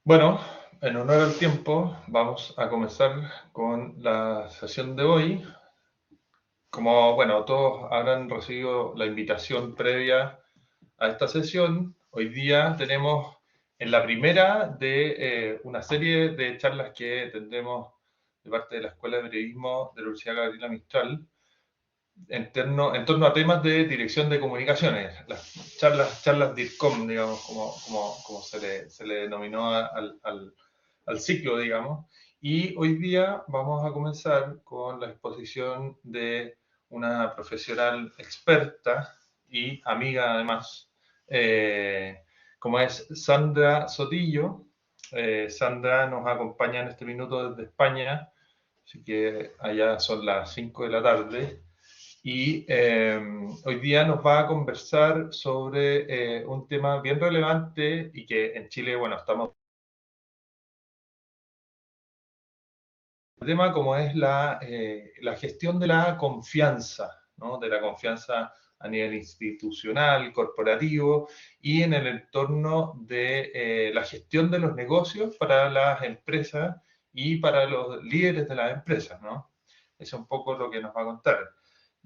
Bueno, en honor al tiempo, vamos a comenzar con la sesión de hoy. Como, bueno, todos habrán recibido la invitación previa a esta sesión, hoy día tenemos en la primera de una serie de charlas que tendremos de parte de la Escuela de Periodismo de la Universidad Gabriela Mistral en torno a temas de dirección de comunicaciones, las charlas DIRCOM, digamos, como se le denominó al ciclo, digamos. Y hoy día vamos a comenzar con la exposición de una profesional experta y amiga además, como es Sandra Sotillo. Sandra nos acompaña en este minuto desde España, así que allá son las 5 de la tarde. Y hoy día nos va a conversar sobre un tema bien relevante y que en Chile, bueno, estamos. Un tema como es la gestión de la confianza, ¿no? De la confianza a nivel institucional, corporativo y en el entorno de la gestión de los negocios para las empresas y para los líderes de las empresas, ¿no? Eso es un poco lo que nos va a contar.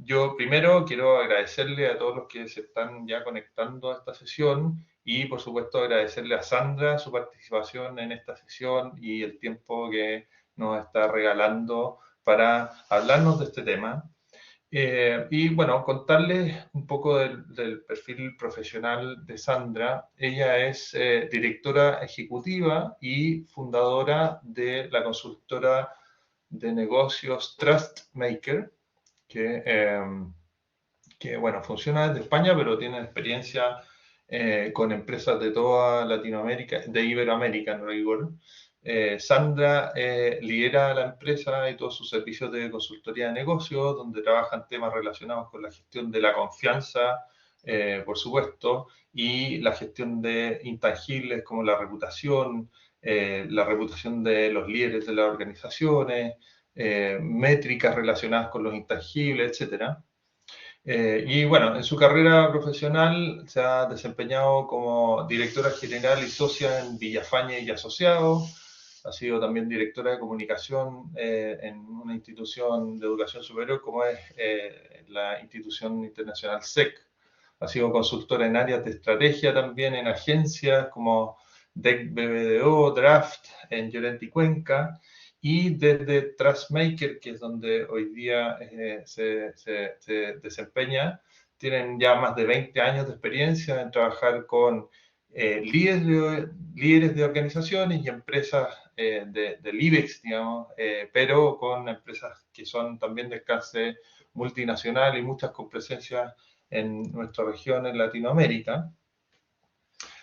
Yo primero quiero agradecerle a todos los que se están ya conectando a esta sesión y por supuesto agradecerle a Sandra su participación en esta sesión y el tiempo que nos está regalando para hablarnos de este tema. Y bueno, contarles un poco del perfil profesional de Sandra. Ella es directora ejecutiva y fundadora de la consultora de negocios TrustMaker, que bueno, funciona desde España, pero tiene experiencia con empresas de toda Latinoamérica, de Iberoamérica en rigor. Sandra lidera la empresa y todos sus servicios de consultoría de negocios, donde trabajan temas relacionados con la gestión de la confianza, por supuesto, y la gestión de intangibles como la reputación de los líderes de las organizaciones, métricas relacionadas con los intangibles, etcétera. Y bueno, en su carrera profesional se ha desempeñado como directora general y socia en Villafañe y Asociados. Ha sido también directora de comunicación en una institución de educación superior como es la institución internacional SEC. Ha sido consultora en áreas de estrategia también en agencias como DEC BBDO, Draft, en Llorente y Cuenca. Y desde Trustmaker, que es donde hoy día se desempeña, tienen ya más de 20 años de experiencia en trabajar con líderes de organizaciones y empresas del IBEX, digamos, pero con empresas que son también de alcance multinacional y muchas con presencia en nuestra región, en Latinoamérica.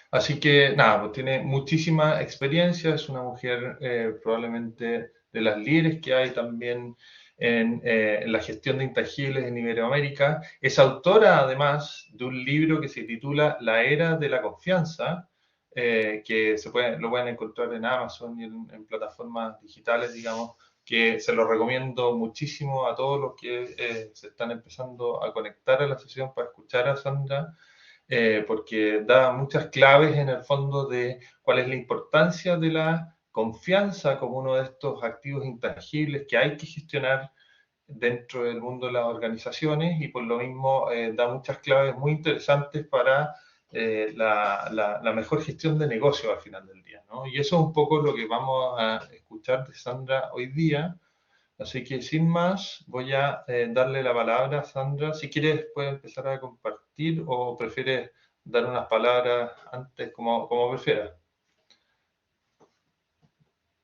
Así que nada, pues tiene muchísima experiencia, es una mujer probablemente de las líderes que hay también en la gestión de intangibles en Iberoamérica. Es autora además de un libro que se titula La Era de la Confianza, que lo pueden encontrar en Amazon y en plataformas digitales, digamos, que se lo recomiendo muchísimo a todos los que se están empezando a conectar a la sesión para escuchar a Sandra, porque da muchas claves en el fondo de cuál es la importancia de la confianza como uno de estos activos intangibles que hay que gestionar dentro del mundo de las organizaciones y por lo mismo da muchas claves muy interesantes para la mejor gestión de negocios al final del día, ¿no? Y eso es un poco lo que vamos a escuchar de Sandra hoy día. Así que sin más, voy a darle la palabra a Sandra. Si quieres, puedes empezar a compartir o prefieres dar unas palabras antes, como prefieras.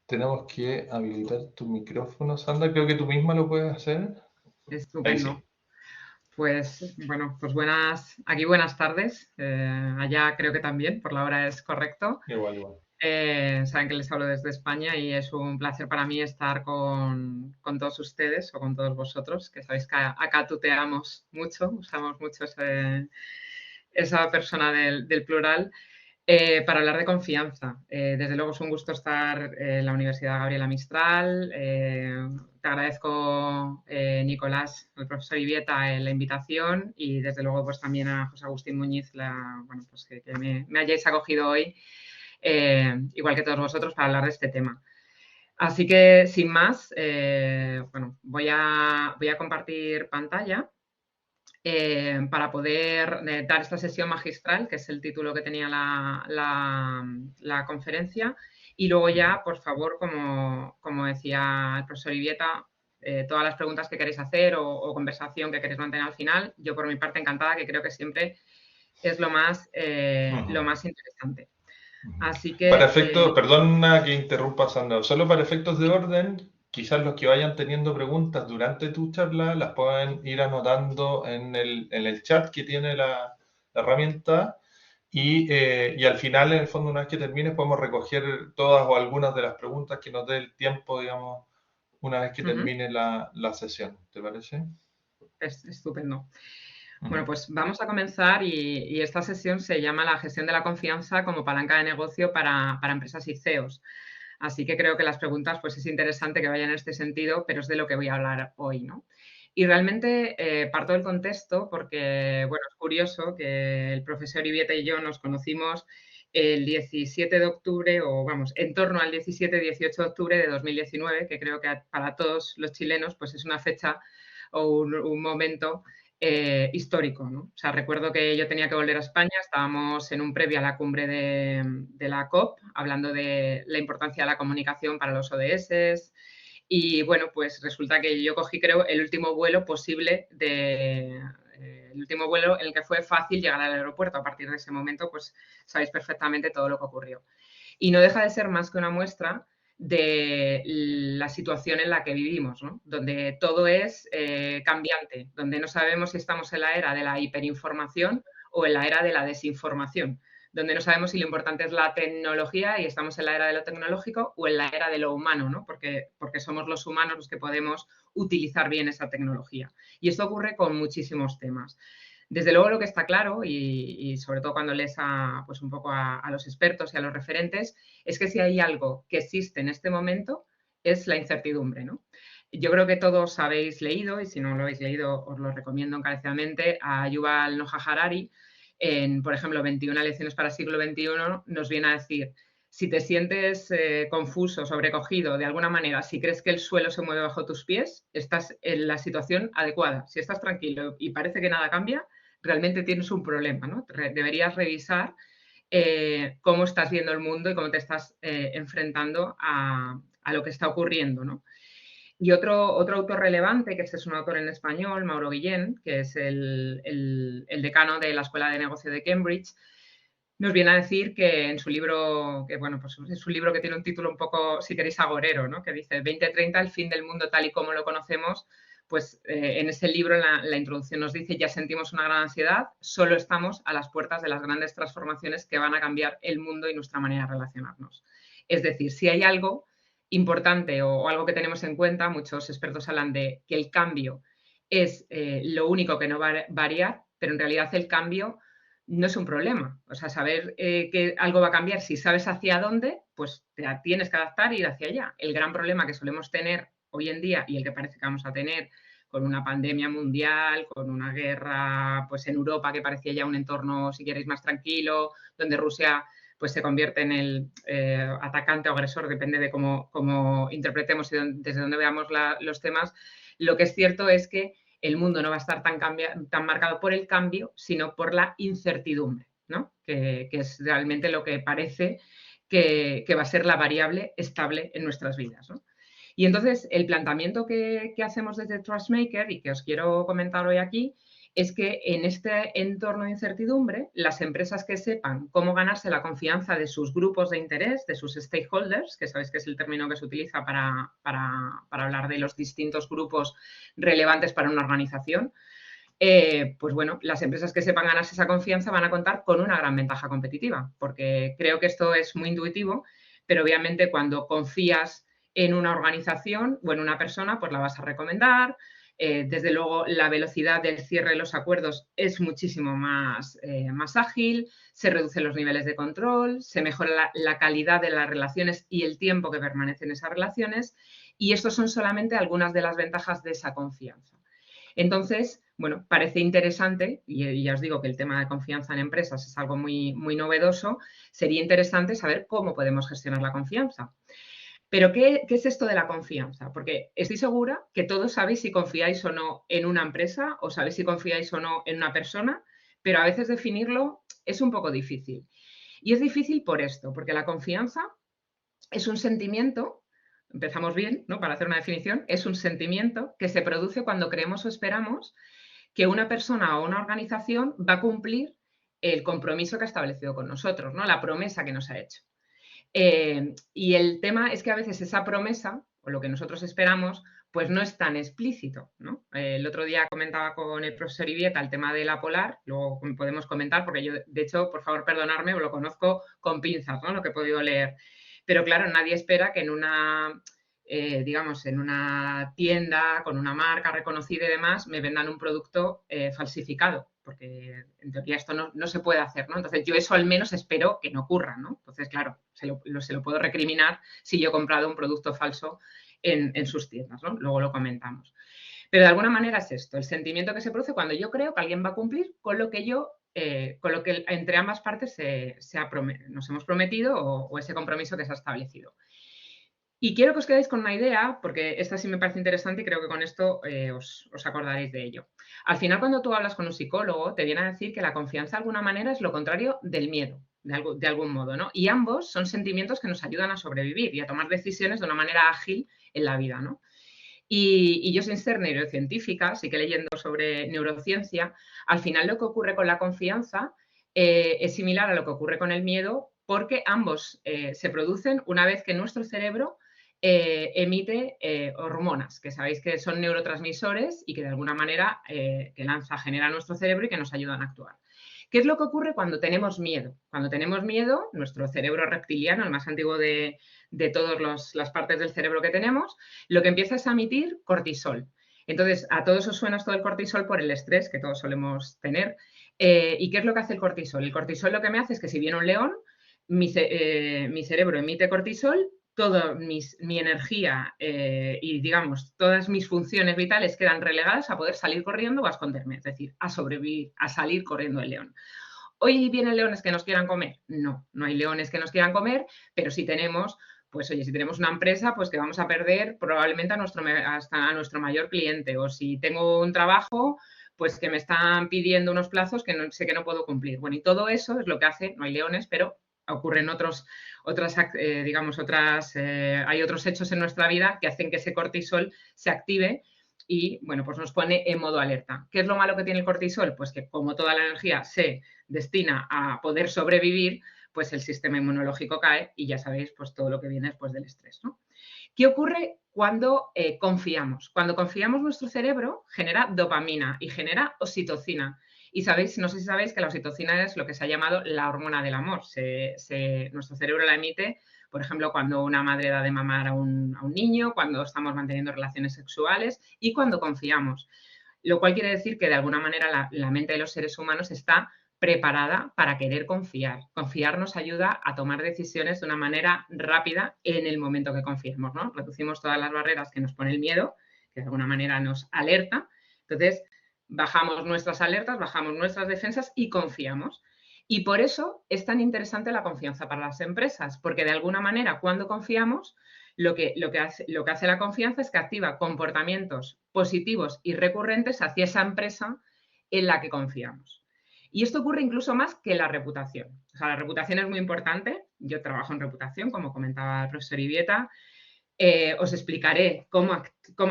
Tenemos que habilitar tu micrófono, Sandra. Creo que tú misma lo puedes hacer. Ahí Estupendo. sí. Pues bueno, pues aquí buenas tardes. Allá creo que también, por la hora es correcto. Igual, igual. Saben que les hablo desde España y es un placer para mí estar con todos ustedes o con todos vosotros, que sabéis que acá tuteamos mucho, usamos mucho esa persona del plural. Para hablar de confianza. Desde luego es un gusto estar en la Universidad Gabriela Mistral. Te agradezco, Nicolás, el profesor Ivieta, la invitación y desde luego pues también a José Agustín Muñiz, pues que me hayáis acogido hoy igual que todos vosotros, para hablar de este tema. Así que, sin más, bueno, voy a compartir pantalla para poder dar esta sesión magistral, que es el título que tenía la conferencia. Y luego ya, por favor, como decía el profesor Ivieta, todas las preguntas que queréis hacer o conversación que queréis mantener al final, yo por mi parte encantada, que creo que siempre es lo más interesante. Así que... Para efectos, perdona que interrumpa, Sandra, solo para efectos de orden, quizás los que vayan teniendo preguntas durante tu charla las pueden ir anotando en el chat que tiene la herramienta y al final, en el fondo, una vez que termine, podemos recoger todas o algunas de las preguntas que nos dé el tiempo, digamos, una vez que termine la sesión. ¿Te parece? Es estupendo. Bueno, pues vamos a comenzar y esta sesión se llama la gestión de la confianza como palanca de negocio para empresas y CEOs. Así que creo que las preguntas, pues es interesante que vayan en este sentido, pero es de lo que voy a hablar hoy, ¿no? Y realmente parto del contexto porque, bueno, es curioso que el profesor Ivieta y yo nos conocimos el 17 de octubre, o vamos, en torno al 17-18 de octubre de 2019, que creo que para todos los chilenos, pues es una fecha o un momento histórico, ¿no? O sea, recuerdo que yo tenía que volver a España, estábamos en un previo a la cumbre de la COP, hablando de la importancia de la comunicación para los ODS, y bueno, pues resulta que yo cogí, creo, el último vuelo posible el último vuelo en el que fue fácil llegar al aeropuerto. A partir de ese momento, pues sabéis perfectamente todo lo que ocurrió. Y no deja de ser más que una muestra de la situación en la que vivimos, ¿no? Donde todo es cambiante, donde no sabemos si estamos en la era de la hiperinformación o en la era de la desinformación, donde no sabemos si lo importante es la tecnología y estamos en la era de lo tecnológico o en la era de lo humano, ¿no? Porque somos los humanos los que podemos utilizar bien esa tecnología. Y esto ocurre con muchísimos temas. Desde luego lo que está claro, y sobre todo cuando lees pues un poco a los expertos y a los referentes, es que si hay algo que existe en este momento es la incertidumbre, ¿no? Yo creo que todos habéis leído, y si no lo habéis leído os lo recomiendo encarecidamente, a Yuval Noah Harari, por ejemplo, 21 lecciones para el siglo XXI, nos viene a decir, si te sientes confuso, sobrecogido, de alguna manera, si crees que el suelo se mueve bajo tus pies, estás en la situación adecuada. Si estás tranquilo y parece que nada cambia, realmente tienes un problema, ¿no? Deberías revisar cómo estás viendo el mundo y cómo te estás enfrentando a lo que está ocurriendo, ¿no? Y otro autor relevante, que este es un autor en español, Mauro Guillén, que es el decano de la Escuela de Negocio de Cambridge, nos viene a decir que en su libro, que bueno, pues es un libro que tiene un título un poco, si queréis, agorero, ¿no? Que dice 2030, el fin del mundo tal y como lo conocemos. Pues en ese libro, en la introducción nos dice, ya sentimos una gran ansiedad, solo estamos a las puertas de las grandes transformaciones que van a cambiar el mundo y nuestra manera de relacionarnos. Es decir, si hay algo importante o algo que tenemos en cuenta, muchos expertos hablan de que el cambio es lo único que no va a variar, pero en realidad el cambio no es un problema. O sea, saber que algo va a cambiar, si sabes hacia dónde, pues te tienes que adaptar e ir hacia allá. El gran problema que solemos tener hoy en día y el que parece que vamos a tener con una pandemia mundial, con una guerra pues en Europa que parecía ya un entorno, si queréis, más tranquilo, donde Rusia pues se convierte en el atacante o agresor, depende de cómo interpretemos y desde dónde veamos los temas. Lo que es cierto es que el mundo no va a estar tan marcado por el cambio, sino por la incertidumbre, ¿no? Que es realmente lo que parece que va a ser la variable estable en nuestras vidas, ¿no? Y entonces, el planteamiento que hacemos desde Trustmaker y que os quiero comentar hoy aquí es que en este entorno de incertidumbre, las empresas que sepan cómo ganarse la confianza de sus grupos de interés, de sus stakeholders, que sabéis que es el término que se utiliza para hablar de los distintos grupos relevantes para una organización, pues bueno, las empresas que sepan ganarse esa confianza van a contar con una gran ventaja competitiva, porque creo que esto es muy intuitivo, pero obviamente cuando confías en una organización o en una persona, pues la vas a recomendar. Desde luego, la velocidad del cierre de los acuerdos es muchísimo más ágil, se reducen los niveles de control, se mejora la calidad de las relaciones y el tiempo que permanecen esas relaciones, y estos son solamente algunas de las ventajas de esa confianza. Entonces, bueno, parece interesante, y ya os digo que el tema de confianza en empresas es algo muy, muy novedoso, sería interesante saber cómo podemos gestionar la confianza. Pero, ¿qué es esto de la confianza? Porque estoy segura que todos sabéis si confiáis o no en una empresa o sabéis si confiáis o no en una persona, pero a veces definirlo es un poco difícil. Y es difícil por esto, porque la confianza es un sentimiento, empezamos bien, ¿no? Para hacer una definición, es un sentimiento que se produce cuando creemos o esperamos que una persona o una organización va a cumplir el compromiso que ha establecido con nosotros, ¿no? La promesa que nos ha hecho. Y el tema es que a veces esa promesa, o lo que nosotros esperamos, pues no es tan explícito, ¿no? El otro día comentaba con el profesor Ibieta el tema de la Polar, luego podemos comentar, porque yo, de hecho, por favor, perdonarme, lo conozco con pinzas, ¿no? Lo que he podido leer. Pero claro, nadie espera que en una, digamos, en una tienda con una marca reconocida y demás, me vendan un producto falsificado, porque en teoría esto no se puede hacer, ¿no? Entonces yo eso al menos espero que no ocurra, ¿no? Entonces, claro, se lo puedo recriminar si yo he comprado un producto falso en sus tiendas, ¿no? Luego lo comentamos. Pero de alguna manera es esto, el sentimiento que se produce cuando yo creo que alguien va a cumplir con lo que yo, con lo que entre ambas partes nos hemos prometido o ese compromiso que se ha establecido. Y quiero que os quedéis con una idea, porque esta sí me parece interesante y creo que con esto os acordaréis de ello. Al final, cuando tú hablas con un psicólogo, te viene a decir que la confianza de alguna manera es lo contrario del miedo, de algún modo, ¿no? Y ambos son sentimientos que nos ayudan a sobrevivir y a tomar decisiones de una manera ágil en la vida, ¿no? Y yo, sin ser neurocientífica, sí que leyendo sobre neurociencia, al final lo que ocurre con la confianza es similar a lo que ocurre con el miedo, porque ambos se producen una vez que nuestro cerebro emite hormonas, que sabéis que son neurotransmisores y que de alguna manera que genera nuestro cerebro y que nos ayudan a actuar. ¿Qué es lo que ocurre cuando tenemos miedo? Cuando tenemos miedo, nuestro cerebro reptiliano, el más antiguo de todas las partes del cerebro que tenemos, lo que empieza es a emitir cortisol. Entonces, a todos os suena esto del cortisol por el estrés que todos solemos tener. ¿Y qué es lo que hace el cortisol? El cortisol lo que me hace es que si viene un león, mi cerebro emite cortisol, toda mi energía y, digamos, todas mis funciones vitales quedan relegadas a poder salir corriendo o a esconderme, es decir, a sobrevivir, a salir corriendo el león. ¿Hoy vienen leones que nos quieran comer? No, no hay leones que nos quieran comer, pero sí tenemos, pues oye, si tenemos una empresa, pues que vamos a perder probablemente hasta a nuestro mayor cliente. O si tengo un trabajo, pues que me están pidiendo unos plazos que sé que no puedo cumplir. Bueno, y todo eso es lo que hace, no hay leones, pero ocurren hay otros hechos en nuestra vida que hacen que ese cortisol se active y, bueno, pues nos pone en modo alerta. ¿Qué es lo malo que tiene el cortisol? Pues que como toda la energía se destina a poder sobrevivir, pues el sistema inmunológico cae y ya sabéis, pues todo lo que viene después del estrés, ¿no? ¿Qué ocurre cuando confiamos? Cuando confiamos, nuestro cerebro genera dopamina y genera oxitocina. Y sabéis, no sé si sabéis que la oxitocina es lo que se ha llamado la hormona del amor. Nuestro cerebro la emite, por ejemplo, cuando una madre da de mamar a un niño, cuando estamos manteniendo relaciones sexuales y cuando confiamos. Lo cual quiere decir que de alguna manera la mente de los seres humanos está preparada para querer confiar. Confiar nos ayuda a tomar decisiones de una manera rápida en el momento que confiamos, ¿no? Reducimos todas las barreras que nos pone el miedo, que de alguna manera nos alerta. Entonces, bajamos nuestras alertas, bajamos nuestras defensas y confiamos. Y por eso es tan interesante la confianza para las empresas, porque de alguna manera cuando confiamos, lo que hace la confianza es que activa comportamientos positivos y recurrentes hacia esa empresa en la que confiamos. Y esto ocurre incluso más que la reputación. O sea, la reputación es muy importante. Yo trabajo en reputación, como comentaba el profesor Ibieta. Os explicaré cómo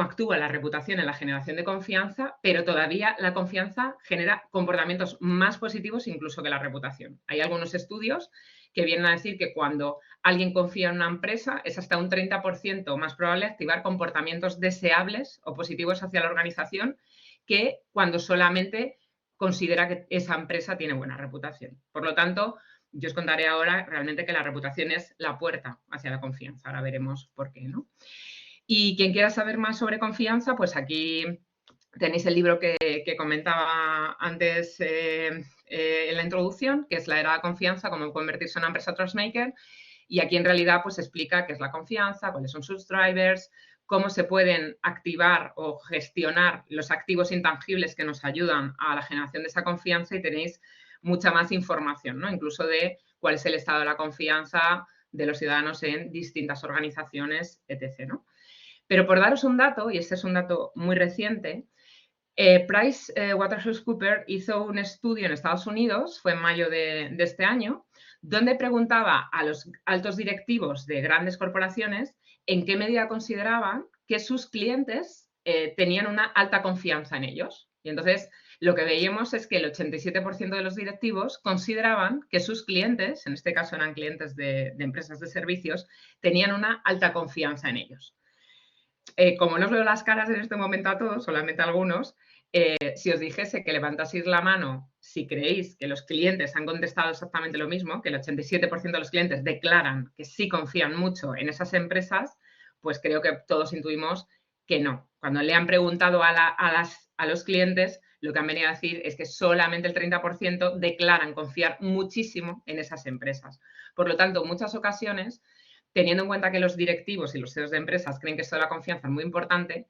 actúa la reputación en la generación de confianza, pero todavía la confianza genera comportamientos más positivos incluso que la reputación. Hay algunos estudios que vienen a decir que cuando alguien confía en una empresa es hasta un 30% más probable activar comportamientos deseables o positivos hacia la organización que cuando solamente considera que esa empresa tiene buena reputación. Por lo tanto, yo os contaré ahora realmente que la reputación es la puerta hacia la confianza. Ahora veremos por qué, ¿no? Y quien quiera saber más sobre confianza, pues aquí tenéis el libro que comentaba antes en la introducción, que es La era de la confianza, cómo convertirse en una empresa trustmaker. Y aquí en realidad pues explica qué es la confianza, cuáles son sus drivers, cómo se pueden activar o gestionar los activos intangibles que nos ayudan a la generación de esa confianza y tenéis mucha más información, ¿no? Incluso de cuál es el estado de la confianza de los ciudadanos en distintas organizaciones, etc., ¿no? Pero por daros un dato, y este es un dato muy reciente, PricewaterhouseCoopers hizo un estudio en Estados Unidos, fue en mayo de este año, donde preguntaba a los altos directivos de grandes corporaciones en qué medida consideraban que sus clientes tenían una alta confianza en ellos. Y entonces lo que veíamos es que el 87% de los directivos consideraban que sus clientes, en este caso eran clientes de empresas de servicios, tenían una alta confianza en ellos. Como no os veo las caras en este momento a todos, solamente a algunos, si os dijese que levantaseis la mano si creéis que los clientes han contestado exactamente lo mismo, que el 87% de los clientes declaran que sí confían mucho en esas empresas, pues creo que todos intuimos que no. Cuando le han preguntado a los clientes, lo que han venido a decir es que solamente el 30% declaran confiar muchísimo en esas empresas. Por lo tanto, en muchas ocasiones, teniendo en cuenta que los directivos y los CEOs de empresas creen que esto de la confianza es muy importante,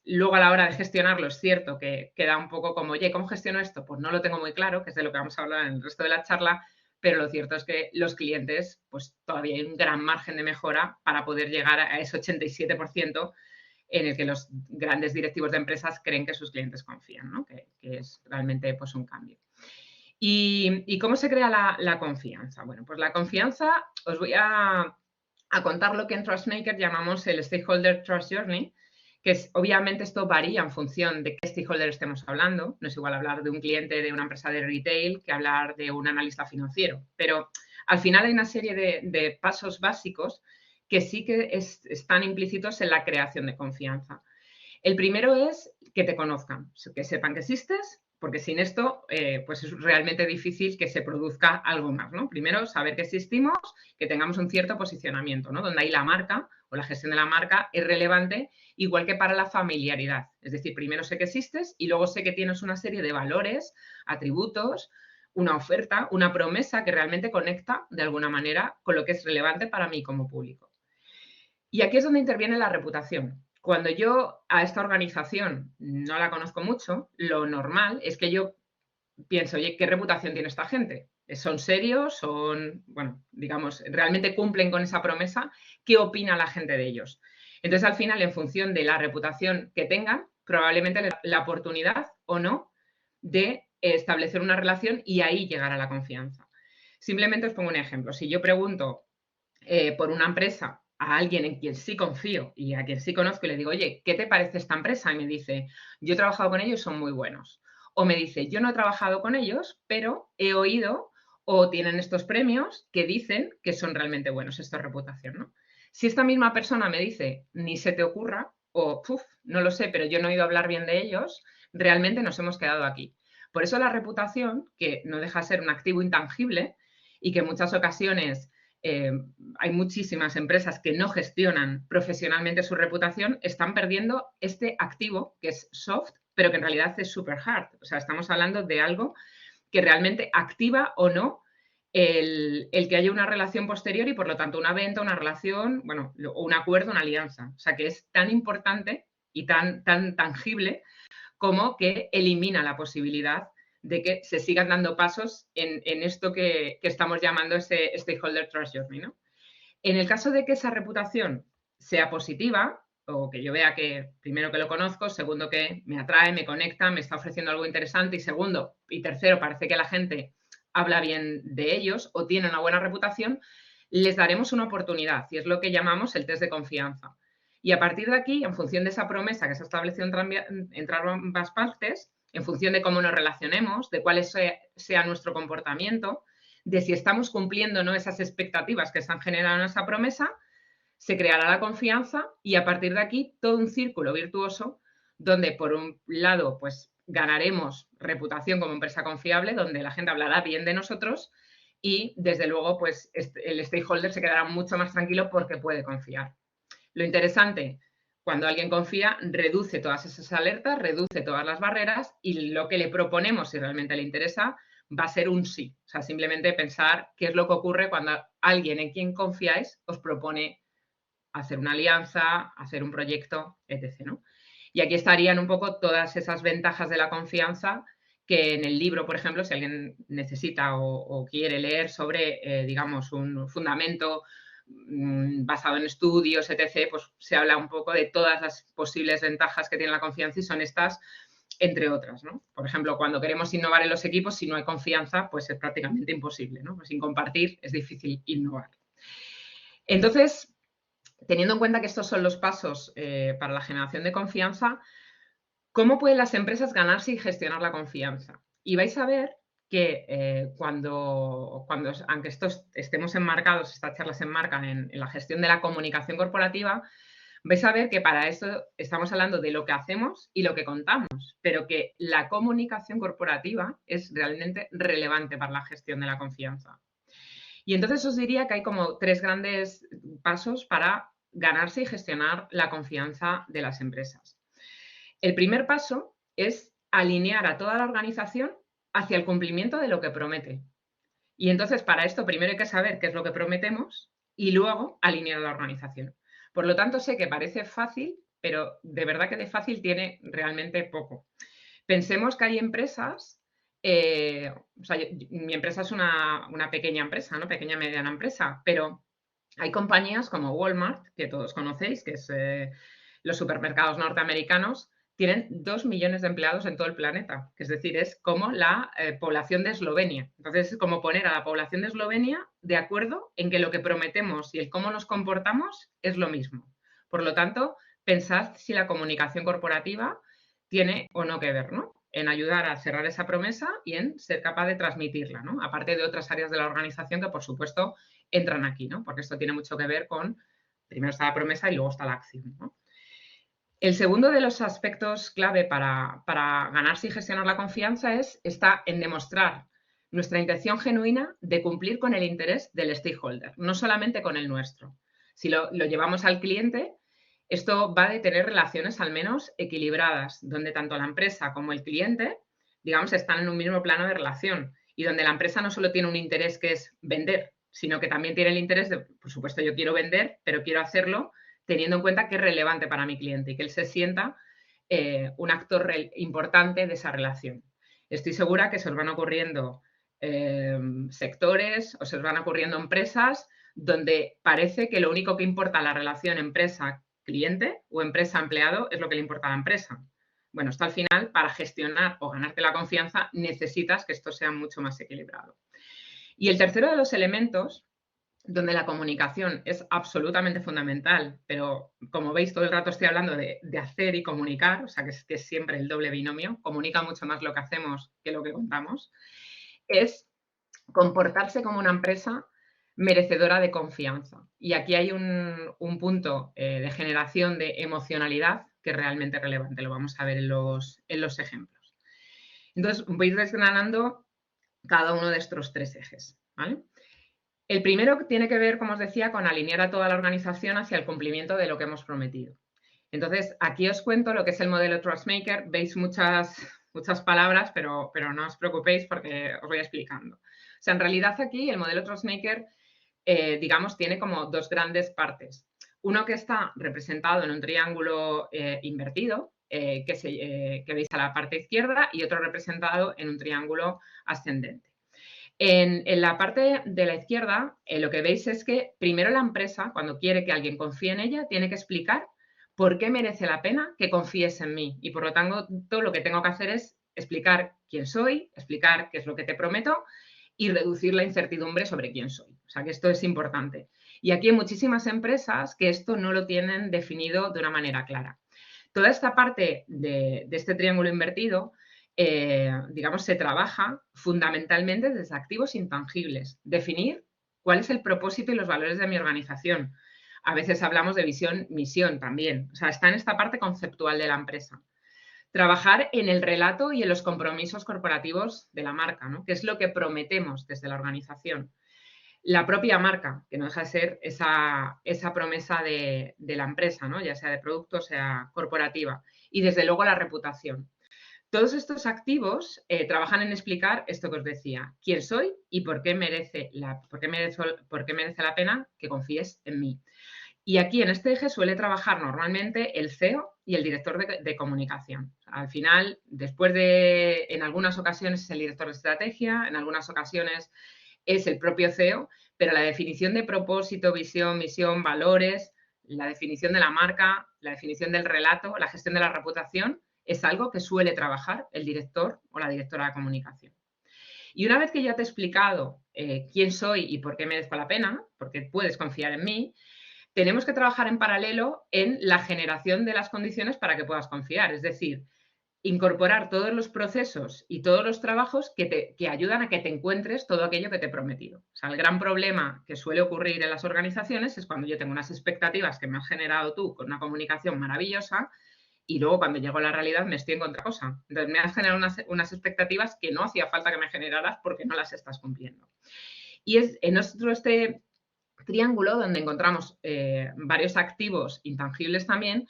luego a la hora de gestionarlo es cierto que queda un poco como, oye, ¿cómo gestiono esto? Pues no lo tengo muy claro, que es de lo que vamos a hablar en el resto de la charla, pero lo cierto es que los clientes, pues todavía hay un gran margen de mejora para poder llegar a ese 87% en el que los grandes directivos de empresas creen que sus clientes confían, ¿no? Que es realmente pues, un cambio. ¿Y cómo se crea la confianza? Bueno, pues la confianza, os voy a contar lo que en Trustmaker llamamos el Stakeholder Trust Journey, que es, obviamente esto varía en función de qué stakeholder estemos hablando. No es igual hablar de un cliente de una empresa de retail que hablar de un analista financiero, pero al final hay una serie de pasos básicos que sí que están implícitos en la creación de confianza. El primero es que te conozcan, que sepan que existes, porque sin esto pues es realmente difícil que se produzca algo más, ¿no? Primero, saber que existimos, que tengamos un cierto posicionamiento, ¿no? Donde ahí la marca o la gestión de la marca es relevante, igual que para la familiaridad. Es decir, primero sé que existes y luego sé que tienes una serie de valores, atributos, una oferta, una promesa que realmente conecta de alguna manera con lo que es relevante para mí como público. Y aquí es donde interviene la reputación. Cuando yo a esta organización no la conozco mucho, lo normal es que yo pienso, oye, ¿qué reputación tiene esta gente? ¿Son serios? ¿Son, bueno, digamos, realmente cumplen con esa promesa? ¿Qué opina la gente de ellos? Entonces, al final, en función de la reputación que tengan, probablemente la oportunidad o no de establecer una relación y ahí llegar a la confianza. Simplemente os pongo un ejemplo. Si yo pregunto por una empresa a alguien en quien sí confío y a quien sí conozco y le digo, oye, ¿qué te parece esta empresa? Y me dice, yo he trabajado con ellos, son muy buenos. O me dice, yo no he trabajado con ellos, pero he oído o tienen estos premios que dicen que son realmente buenos, esto es reputación, ¿no? Si esta misma persona me dice, ni se te ocurra, o, no lo sé, pero yo no he oído hablar bien de ellos, realmente nos hemos quedado aquí. Por eso la reputación, que no deja de ser un activo intangible y que en muchas ocasiones hay muchísimas empresas que no gestionan profesionalmente su reputación, están perdiendo este activo que es soft, pero que en realidad es super hard. O sea, estamos hablando de algo que realmente activa o no el que haya una relación posterior y, por lo tanto, una venta, una relación, bueno, un acuerdo, una alianza. O sea, que es tan importante y tan tangible como que elimina la posibilidad de que se sigan dando pasos en esto que estamos llamando ese Stakeholder Trust Journey, ¿no? En el caso de que esa reputación sea positiva, o que yo vea que, primero, que lo conozco, segundo, que me atrae, me conecta, me está ofreciendo algo interesante, y segundo, y tercero, parece que la gente habla bien de ellos o tiene una buena reputación, les daremos una oportunidad, y es lo que llamamos el test de confianza. Y a partir de aquí, en función de esa promesa que se ha establecido entre ambas partes, en función de cómo nos relacionemos, de cuál sea nuestro comportamiento, de si estamos cumpliendo o no esas expectativas que se han generado en esa promesa, se creará la confianza y a partir de aquí todo un círculo virtuoso donde, por un lado, pues ganaremos reputación como empresa confiable, donde la gente hablará bien de nosotros y, desde luego, pues el stakeholder se quedará mucho más tranquilo porque puede confiar. Lo interesante, cuando alguien confía, reduce todas esas alertas, reduce todas las barreras y lo que le proponemos, si realmente le interesa, va a ser un sí. O sea, simplemente pensar qué es lo que ocurre cuando alguien en quien confiáis os propone hacer una alianza, hacer un proyecto, etc., ¿no? Y aquí estarían un poco todas esas ventajas de la confianza que en el libro, por ejemplo, si alguien necesita o quiere leer sobre, digamos, un fundamento basado en estudios, etc., pues se habla un poco de todas las posibles ventajas que tiene la confianza y son estas, entre otras, ¿no? Por ejemplo, cuando queremos innovar en los equipos, si no hay confianza, pues es prácticamente imposible, ¿no? Pues sin compartir es difícil innovar. Entonces, teniendo en cuenta que estos son los pasos para la generación de confianza, ¿cómo pueden las empresas ganarse y gestionar la confianza? Y vais a ver que aunque estemos enmarcados, estas charlas se enmarcan en la gestión de la comunicación corporativa, vais a ver que para eso estamos hablando de lo que hacemos y lo que contamos, pero que la comunicación corporativa es realmente relevante para la gestión de la confianza. Y entonces os diría que hay como 3 grandes pasos para ganarse y gestionar la confianza de las empresas. El primer paso es alinear a toda la organización hacia el cumplimiento de lo que promete. Y entonces, para esto, primero hay que saber qué es lo que prometemos y luego alinear a la organización. Por lo tanto, sé que parece fácil, pero de verdad que de fácil tiene realmente poco. Pensemos que hay empresas, mi empresa es una pequeña empresa, ¿no? Pequeña, mediana empresa, pero hay compañías como Walmart, que todos conocéis, que es los supermercados norteamericanos, tienen 2 millones de empleados en todo el planeta, que es decir, es como la población de Eslovenia. Entonces, es como poner a la población de Eslovenia de acuerdo en que lo que prometemos y el cómo nos comportamos es lo mismo. Por lo tanto, pensad si la comunicación corporativa tiene o no que ver, ¿no? En ayudar a cerrar esa promesa y en ser capaz de transmitirla, ¿no? Aparte de otras áreas de la organización que, por supuesto, entran aquí, ¿no? Porque esto tiene mucho que ver con, primero está la promesa y luego está la acción, ¿no? El segundo de los aspectos clave para ganarse y gestionar la confianza está en demostrar nuestra intención genuina de cumplir con el interés del stakeholder, no solamente con el nuestro. Si lo llevamos al cliente, esto va de tener relaciones al menos equilibradas, donde tanto la empresa como el cliente, digamos, están en un mismo plano de relación y donde la empresa no solo tiene un interés que es vender, sino que también tiene el interés de, por supuesto, yo quiero vender, pero quiero hacerlo teniendo en cuenta que es relevante para mi cliente y que él se sienta un actor importante de esa relación. Estoy segura que se os van ocurriendo sectores o se os van ocurriendo empresas donde parece que lo único que importa la relación empresa-cliente o empresa-empleado es lo que le importa a la empresa. Bueno, esto al final, para gestionar o ganarte la confianza, necesitas que esto sea mucho más equilibrado. Y el tercero de los elementos donde la comunicación es absolutamente fundamental, pero como veis todo el rato estoy hablando de hacer y comunicar, o sea que es siempre el doble binomio, comunica mucho más lo que hacemos que lo que contamos, es comportarse como una empresa merecedora de confianza. Y aquí hay un punto de generación de emocionalidad que es realmente relevante, lo vamos a ver en los ejemplos. Entonces, voy a ir desgranando cada uno de estos 3 ejes, ¿vale? El primero tiene que ver, como os decía, con alinear a toda la organización hacia el cumplimiento de lo que hemos prometido. Entonces, aquí os cuento lo que es el modelo Trustmaker. Veis muchas palabras, pero no os preocupéis porque os voy explicando. O sea, en realidad aquí el modelo Trustmaker, digamos, tiene como 2 grandes partes. Uno que está representado en un triángulo invertido, que veis a la parte izquierda, y otro representado en un triángulo ascendente. En la parte de la izquierda, lo que veis es que primero la empresa, cuando quiere que alguien confíe en ella, tiene que explicar por qué merece la pena que confíes en mí. Y por lo tanto, todo lo que tengo que hacer es explicar quién soy, explicar qué es lo que te prometo y reducir la incertidumbre sobre quién soy. O sea, que esto es importante. Y aquí hay muchísimas empresas que esto no lo tienen definido de una manera clara. Toda esta parte de este triángulo invertido, digamos, se trabaja fundamentalmente desde activos intangibles. Definir cuál es el propósito y los valores de mi organización. A veces hablamos de visión, misión también. O sea, está en esta parte conceptual de la empresa. Trabajar en el relato y en los compromisos corporativos de la marca, ¿no? ¿Qué es lo que prometemos desde la organización? La propia marca, que no deja de ser esa promesa de la empresa, ¿no? Ya sea de producto, sea corporativa. Y desde luego la reputación. Todos estos activos trabajan en explicar esto que os decía, quién soy y por qué merece la pena que confíes en mí. Y aquí en este eje suele trabajar normalmente el CEO y el director de comunicación. Al final, en algunas ocasiones es el director de estrategia, en algunas ocasiones es el propio CEO, pero la definición de propósito, visión, misión, valores, la definición de la marca, la definición del relato, la gestión de la reputación, es algo que suele trabajar el director o la directora de comunicación. Y una vez que ya te he explicado quién soy y por qué merezco la pena, porque puedes confiar en mí, tenemos que trabajar en paralelo en la generación de las condiciones para que puedas confiar. Es decir, incorporar todos los procesos y todos los trabajos que ayudan a que te encuentres todo aquello que te he prometido. O sea, el gran problema que suele ocurrir en las organizaciones es cuando yo tengo unas expectativas que me has generado tú con una comunicación maravillosa y luego cuando llego a la realidad me estoy en otra cosa. Entonces me has generado unas expectativas que no hacía falta que me generaras porque no las estás cumpliendo. Y es en este triángulo donde encontramos varios activos intangibles también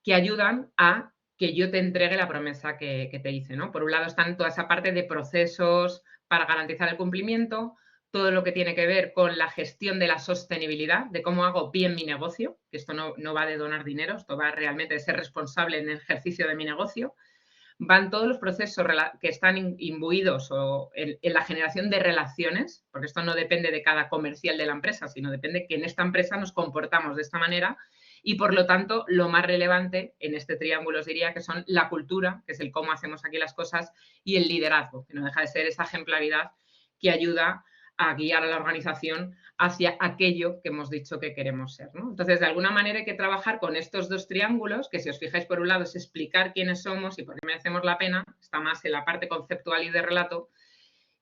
que ayudan a que yo te entregue la promesa que te hice, ¿no? Por un lado están toda esa parte de procesos para garantizar el cumplimiento, todo lo que tiene que ver con la gestión de la sostenibilidad, de cómo hago bien mi negocio, que esto no va de donar dinero, esto va realmente de ser responsable en el ejercicio de mi negocio. Van todos los procesos que están imbuidos en la generación de relaciones, porque esto no depende de cada comercial de la empresa, sino depende que en esta empresa nos comportamos de esta manera y, por lo tanto, lo más relevante en este triángulo os diría que son la cultura, que es el cómo hacemos aquí las cosas, y el liderazgo, que no deja de ser esa ejemplaridad que ayuda a guiar a la organización hacia aquello que hemos dicho que queremos ser, ¿no? Entonces, de alguna manera hay que trabajar con estos dos triángulos, que si os fijáis por un lado es explicar quiénes somos y por qué merecemos la pena, está más en la parte conceptual y de relato,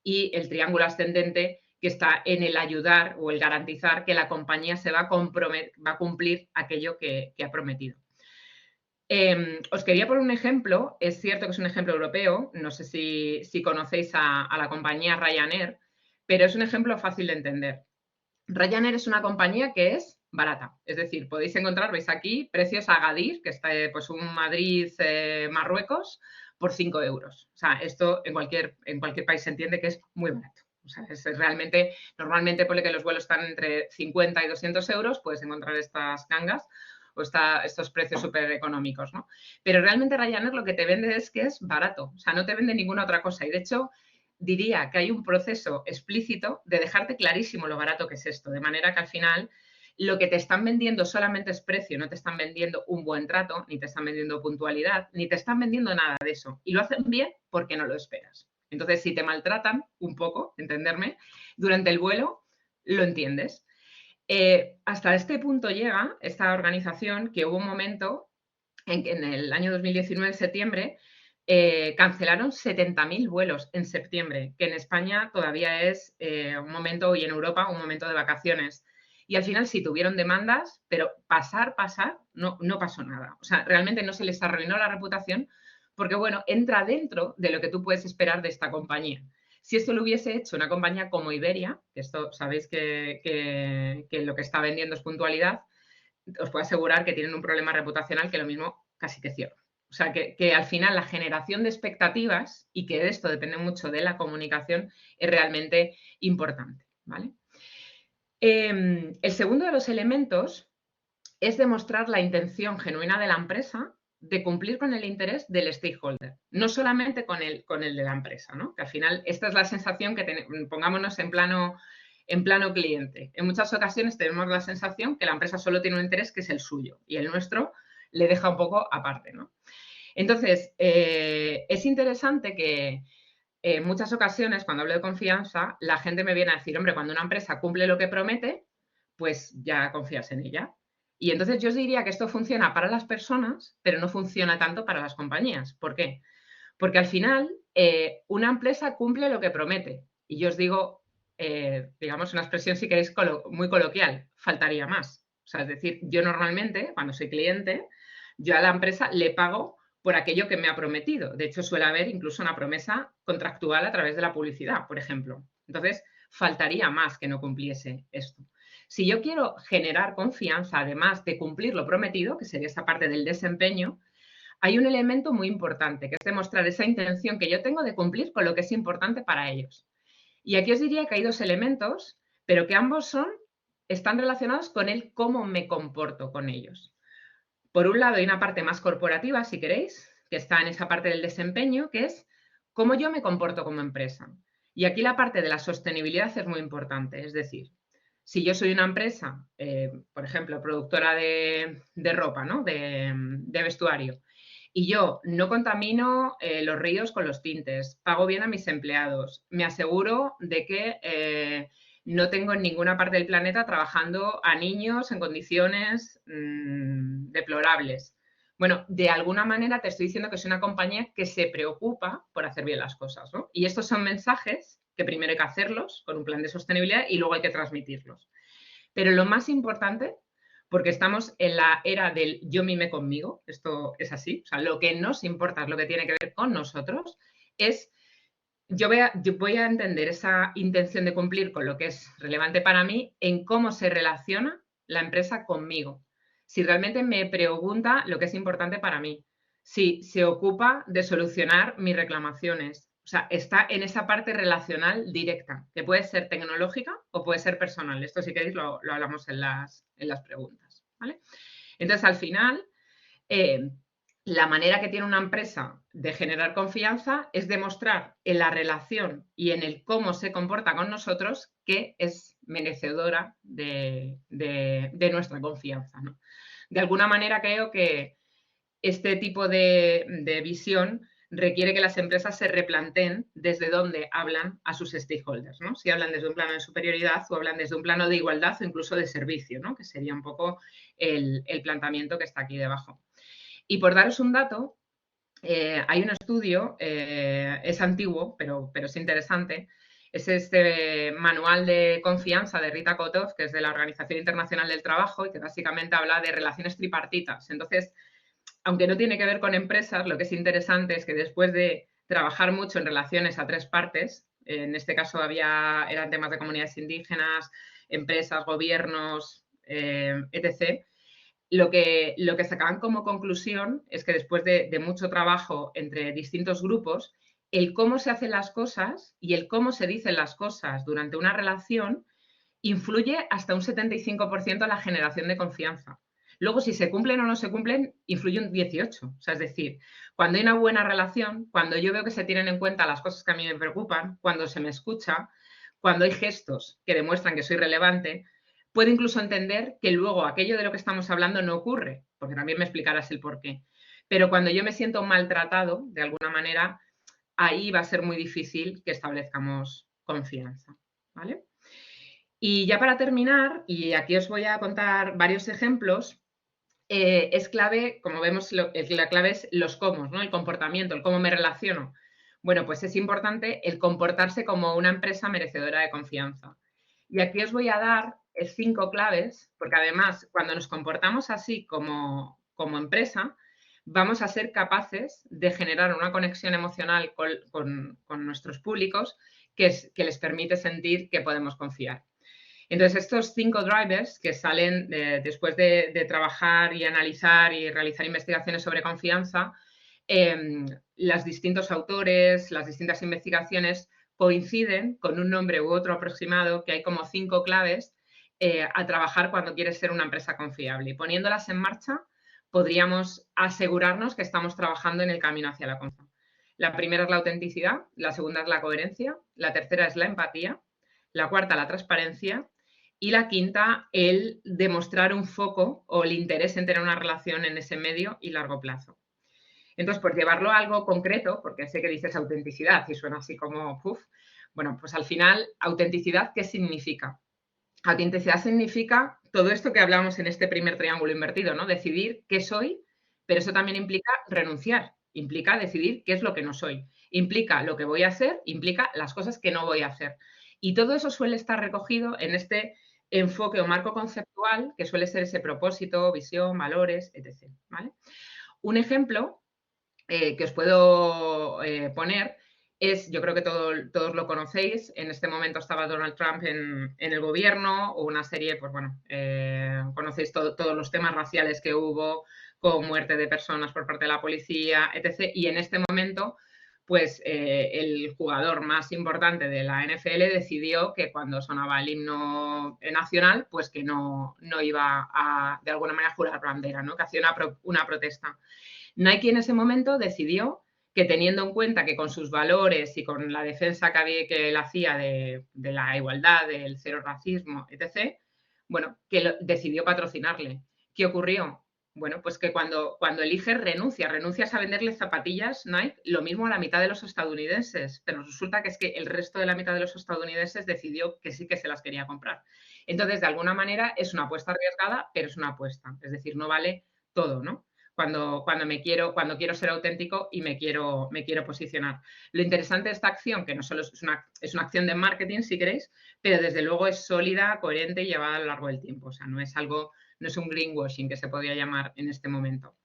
y el triángulo ascendente que está en el ayudar o el garantizar que la compañía se va a cumplir aquello que ha prometido. Os quería poner un ejemplo, es cierto que es un ejemplo europeo, no sé si conocéis a la compañía Ryanair, pero es un ejemplo fácil de entender. Ryanair es una compañía que es barata, es decir, podéis encontrar, veis aquí, precios a Agadir, que está pues un Madrid, Marruecos, por 5 euros. O sea, esto en cualquier país se entiende que es muy barato. O sea, es realmente, normalmente pone que los vuelos están entre 50 y 200 euros, puedes encontrar estas gangas o estos precios súper económicos, ¿no? Pero realmente Ryanair lo que te vende es que es barato, o sea, no te vende ninguna otra cosa. Y de hecho, diría que hay un proceso explícito de dejarte clarísimo lo barato que es esto, de manera que al final lo que te están vendiendo solamente es precio, no te están vendiendo un buen trato, ni te están vendiendo puntualidad, ni te están vendiendo nada de eso. Y lo hacen bien porque no lo esperas. Entonces, si te maltratan un poco, entenderme, durante el vuelo, lo entiendes. Hasta este punto llega esta organización que hubo un momento en el año 2019, en septiembre, cancelaron 70.000 vuelos en septiembre, que en España todavía es un momento, y en Europa un momento de vacaciones. Y al final sí tuvieron demandas, pero pasar, no pasó nada. O sea, realmente no se les arruinó la reputación porque, bueno, entra dentro de lo que tú puedes esperar de esta compañía. Si esto lo hubiese hecho una compañía como Iberia, que esto sabéis que lo que está vendiendo es puntualidad, os puedo asegurar que tienen un problema reputacional que lo mismo casi que cierro. O sea, que al final la generación de expectativas y que de esto depende mucho de la comunicación es realmente importante, ¿vale? El segundo de los elementos es demostrar la intención genuina de la empresa de cumplir con el interés del stakeholder, no solamente con el de la empresa, ¿no? Que al final esta es la sensación que pongámonos en plano cliente. En muchas ocasiones tenemos la sensación que la empresa solo tiene un interés que es el suyo y el nuestro le deja un poco aparte, ¿no? Entonces, es interesante que en muchas ocasiones, cuando hablo de confianza, la gente me viene a decir, hombre, cuando una empresa cumple lo que promete, pues ya confías en ella. Y entonces yo os diría que esto funciona para las personas, pero no funciona tanto para las compañías. ¿Por qué? Porque al final una empresa cumple lo que promete. Y yo os digo, digamos, una expresión, si queréis, muy coloquial, faltaría más. O sea, es decir, yo normalmente, cuando soy cliente, yo a la empresa le pago por aquello que me ha prometido. De hecho, suele haber incluso una promesa contractual a través de la publicidad, por ejemplo. Entonces, faltaría más que no cumpliese esto. Si yo quiero generar confianza, además de cumplir lo prometido, que sería esa parte del desempeño, hay un elemento muy importante, que es demostrar esa intención que yo tengo de cumplir con lo que es importante para ellos. Y aquí os diría que hay dos elementos, pero que ambos son están relacionados con el cómo me comporto con ellos. Por un lado hay una parte más corporativa, si queréis, que está en esa parte del desempeño, que es cómo yo me comporto como empresa. Y aquí la parte de la sostenibilidad es muy importante, es decir, si yo soy una empresa, por ejemplo, productora de ropa, ¿no? de vestuario, y yo no contamino los ríos con los tintes, pago bien a mis empleados, me aseguro de que no tengo en ninguna parte del planeta trabajando a niños en condiciones deplorables. Bueno, de alguna manera te estoy diciendo que es una compañía que se preocupa por hacer bien las cosas, ¿no? Y estos son mensajes que primero hay que hacerlos con un plan de sostenibilidad y luego hay que transmitirlos. Pero lo más importante, porque estamos en la era del yo mime conmigo, esto es así, o sea, lo que nos importa, lo que tiene que ver con nosotros, es yo voy a entender esa intención de cumplir con lo que es relevante para mí en cómo se relaciona la empresa conmigo. Si realmente me pregunta lo que es importante para mí, si se ocupa de solucionar mis reclamaciones, o sea, está en esa parte relacional directa, que puede ser tecnológica o puede ser personal. Esto, si queréis, lo hablamos en las preguntas. ¿Vale? Entonces, al final, eh, la manera que tiene una empresa de generar confianza es demostrar en la relación y en el cómo se comporta con nosotros que es merecedora de nuestra confianza, ¿no? De alguna manera creo que este tipo de visión requiere que las empresas se replanteen desde dónde hablan a sus stakeholders, ¿no? Si hablan desde un plano de superioridad o hablan desde un plano de igualdad o incluso de servicio, ¿no? Que sería un poco el planteamiento que está aquí debajo. Y por daros un dato, hay un estudio, es antiguo, pero es interesante, es este manual de confianza de Rita Kotov, que es de la Organización Internacional del Trabajo y que básicamente habla de relaciones tripartitas. Entonces, aunque no tiene que ver con empresas, lo que es interesante es que después de trabajar mucho en relaciones a tres partes, en este caso eran temas de comunidades indígenas, empresas, gobiernos, etc., lo que sacaban como conclusión es que después de mucho trabajo entre distintos grupos, el cómo se hacen las cosas y el cómo se dicen las cosas durante una relación influye hasta un 75% en la generación de confianza. Luego, si se cumplen o no se cumplen, influye un 18%. O sea, es decir, cuando hay una buena relación, cuando yo veo que se tienen en cuenta las cosas que a mí me preocupan, cuando se me escucha, cuando hay gestos que demuestran que soy relevante, puedo incluso entender que luego aquello de lo que estamos hablando no ocurre, porque también me explicarás el por qué. Pero cuando yo me siento maltratado, de alguna manera, ahí va a ser muy difícil que establezcamos confianza. ¿Vale? Y ya para terminar, y aquí os voy a contar varios ejemplos, es clave, como vemos, la clave es los cómo, ¿no? El comportamiento, el cómo me relaciono. Bueno, pues es importante el comportarse como una empresa merecedora de confianza. Y aquí os voy a dar 5 claves, porque además, cuando nos comportamos así como empresa, vamos a ser capaces de generar una conexión emocional con nuestros públicos que les permite sentir que podemos confiar. Entonces, estos 5 drivers que salen después de trabajar y analizar y realizar investigaciones sobre confianza, los distintos autores, las distintas investigaciones coinciden con un nombre u otro aproximado, que hay como 5 claves a trabajar cuando quieres ser una empresa confiable. Y poniéndolas en marcha, podríamos asegurarnos que estamos trabajando en el camino hacia la confianza. La primera es la autenticidad, la segunda es la coherencia, la tercera es la empatía, la cuarta la transparencia y la quinta el demostrar un foco o el interés en tener una relación en ese medio y largo plazo. Entonces, por llevarlo a algo concreto, porque sé que dices autenticidad y suena así como, puff, bueno, pues al final, autenticidad, ¿qué significa? Autenticidad significa todo esto que hablamos en este primer triángulo invertido, ¿no? Decidir qué soy, pero eso también implica renunciar, implica decidir qué es lo que no soy, implica lo que voy a hacer, implica las cosas que no voy a hacer. Y todo eso suele estar recogido en este enfoque o marco conceptual que suele ser ese propósito, visión, valores, etc. ¿Vale? Un ejemplo que os puedo poner es, yo creo que todos lo conocéis, en este momento estaba Donald Trump en el gobierno, o una serie, pues bueno, conocéis todos los temas raciales que hubo, con muerte de personas por parte de la policía, etc. Y en este momento, pues el jugador más importante de la NFL decidió que cuando sonaba el himno nacional, pues que no iba a, de alguna manera, jurar bandera, ¿no? Que hacía una protesta. Nike en ese momento decidió que, teniendo en cuenta que con sus valores y con la defensa que él hacía de la igualdad, del cero racismo, etc., bueno, que decidió patrocinarle. ¿Qué ocurrió? Bueno, pues que cuando elige renuncias a venderle zapatillas Nike, lo mismo a la mitad de los estadounidenses, pero resulta que es que el resto de la mitad de los estadounidenses decidió que sí que se las quería comprar. Entonces, de alguna manera, es una apuesta arriesgada, pero es una apuesta. Es decir, no vale todo, ¿no? Cuando quiero ser auténtico y me quiero posicionar. Lo interesante de esta acción, que no solo es una acción de marketing, si queréis, pero desde luego es sólida, coherente y llevada a lo largo del tiempo. O sea, no es un greenwashing, que se podría llamar en este momento.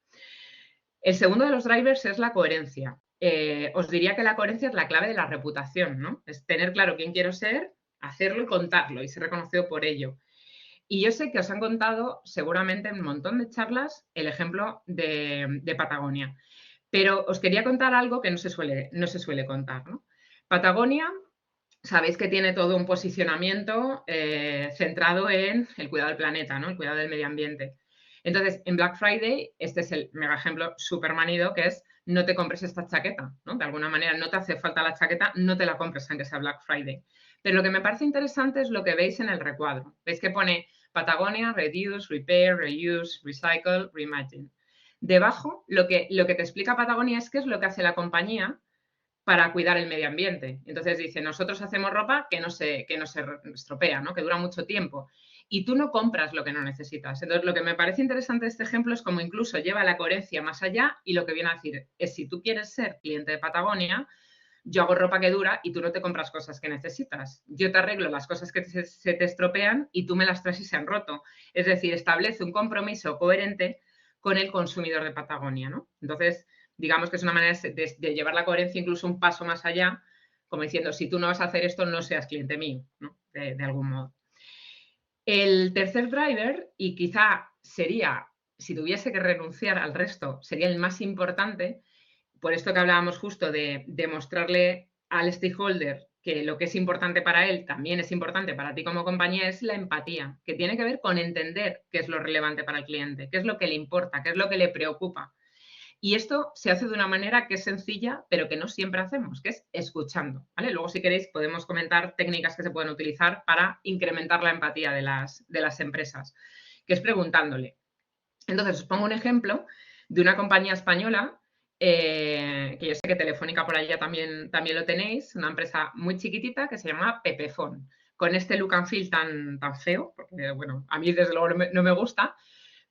El segundo de los drivers es la coherencia. Os diría que la coherencia es la clave de la reputación, ¿no? Es tener claro quién quiero ser, hacerlo y contarlo y ser reconocido por ello. Y yo sé que os han contado seguramente en un montón de charlas el ejemplo de Patagonia, pero os quería contar algo que no se suele contar, ¿no? Patagonia, sabéis que tiene todo un posicionamiento centrado en el cuidado del planeta, ¿no? El cuidado del medio ambiente. Entonces, en Black Friday, este es el mega ejemplo súper manido, que es: no te compres esta chaqueta, ¿no? De alguna manera no te hace falta la chaqueta, no te la compres aunque sea Black Friday. Pero lo que me parece interesante es lo que veis en el recuadro. Veis que pone Patagonia, Reduce, Repair, Reuse, Recycle, Reimagine. Debajo, lo que te explica Patagonia es qué es lo que hace la compañía para cuidar el medio ambiente. Entonces dice: nosotros hacemos ropa que no se estropea, ¿no? Que dura mucho tiempo. Y tú no compras lo que no necesitas. Entonces, lo que me parece interesante de este ejemplo es cómo incluso lleva la coherencia más allá, y lo que viene a decir es: si tú quieres ser cliente de Patagonia, yo hago ropa que dura y tú no te compras cosas que necesitas. Yo te arreglo las cosas que se te estropean y tú me las traes y se han roto. Es decir, establece un compromiso coherente con el consumidor de Patagonia, ¿no? Entonces, digamos que es una manera de llevar la coherencia incluso un paso más allá, como diciendo: si tú no vas a hacer esto, no seas cliente mío, ¿no? De algún modo. El tercer driver, y quizá sería, si tuviese que renunciar al resto, sería el más importante, por esto que hablábamos justo de mostrarle al stakeholder que lo que es importante para él también es importante para ti como compañía, es la empatía, que tiene que ver con entender qué es lo relevante para el cliente, qué es lo que le importa, qué es lo que le preocupa. Y esto se hace de una manera que es sencilla, pero que no siempre hacemos, que es escuchando, ¿vale? Luego, si queréis, podemos comentar técnicas que se pueden utilizar para incrementar la empatía de las empresas, que es preguntándole. Entonces, os pongo un ejemplo de una compañía española, que yo sé que Telefónica por allá también lo tenéis, una empresa muy chiquitita que se llama Pepefon, con este look and feel tan feo, porque, bueno, a mí desde luego no me gusta,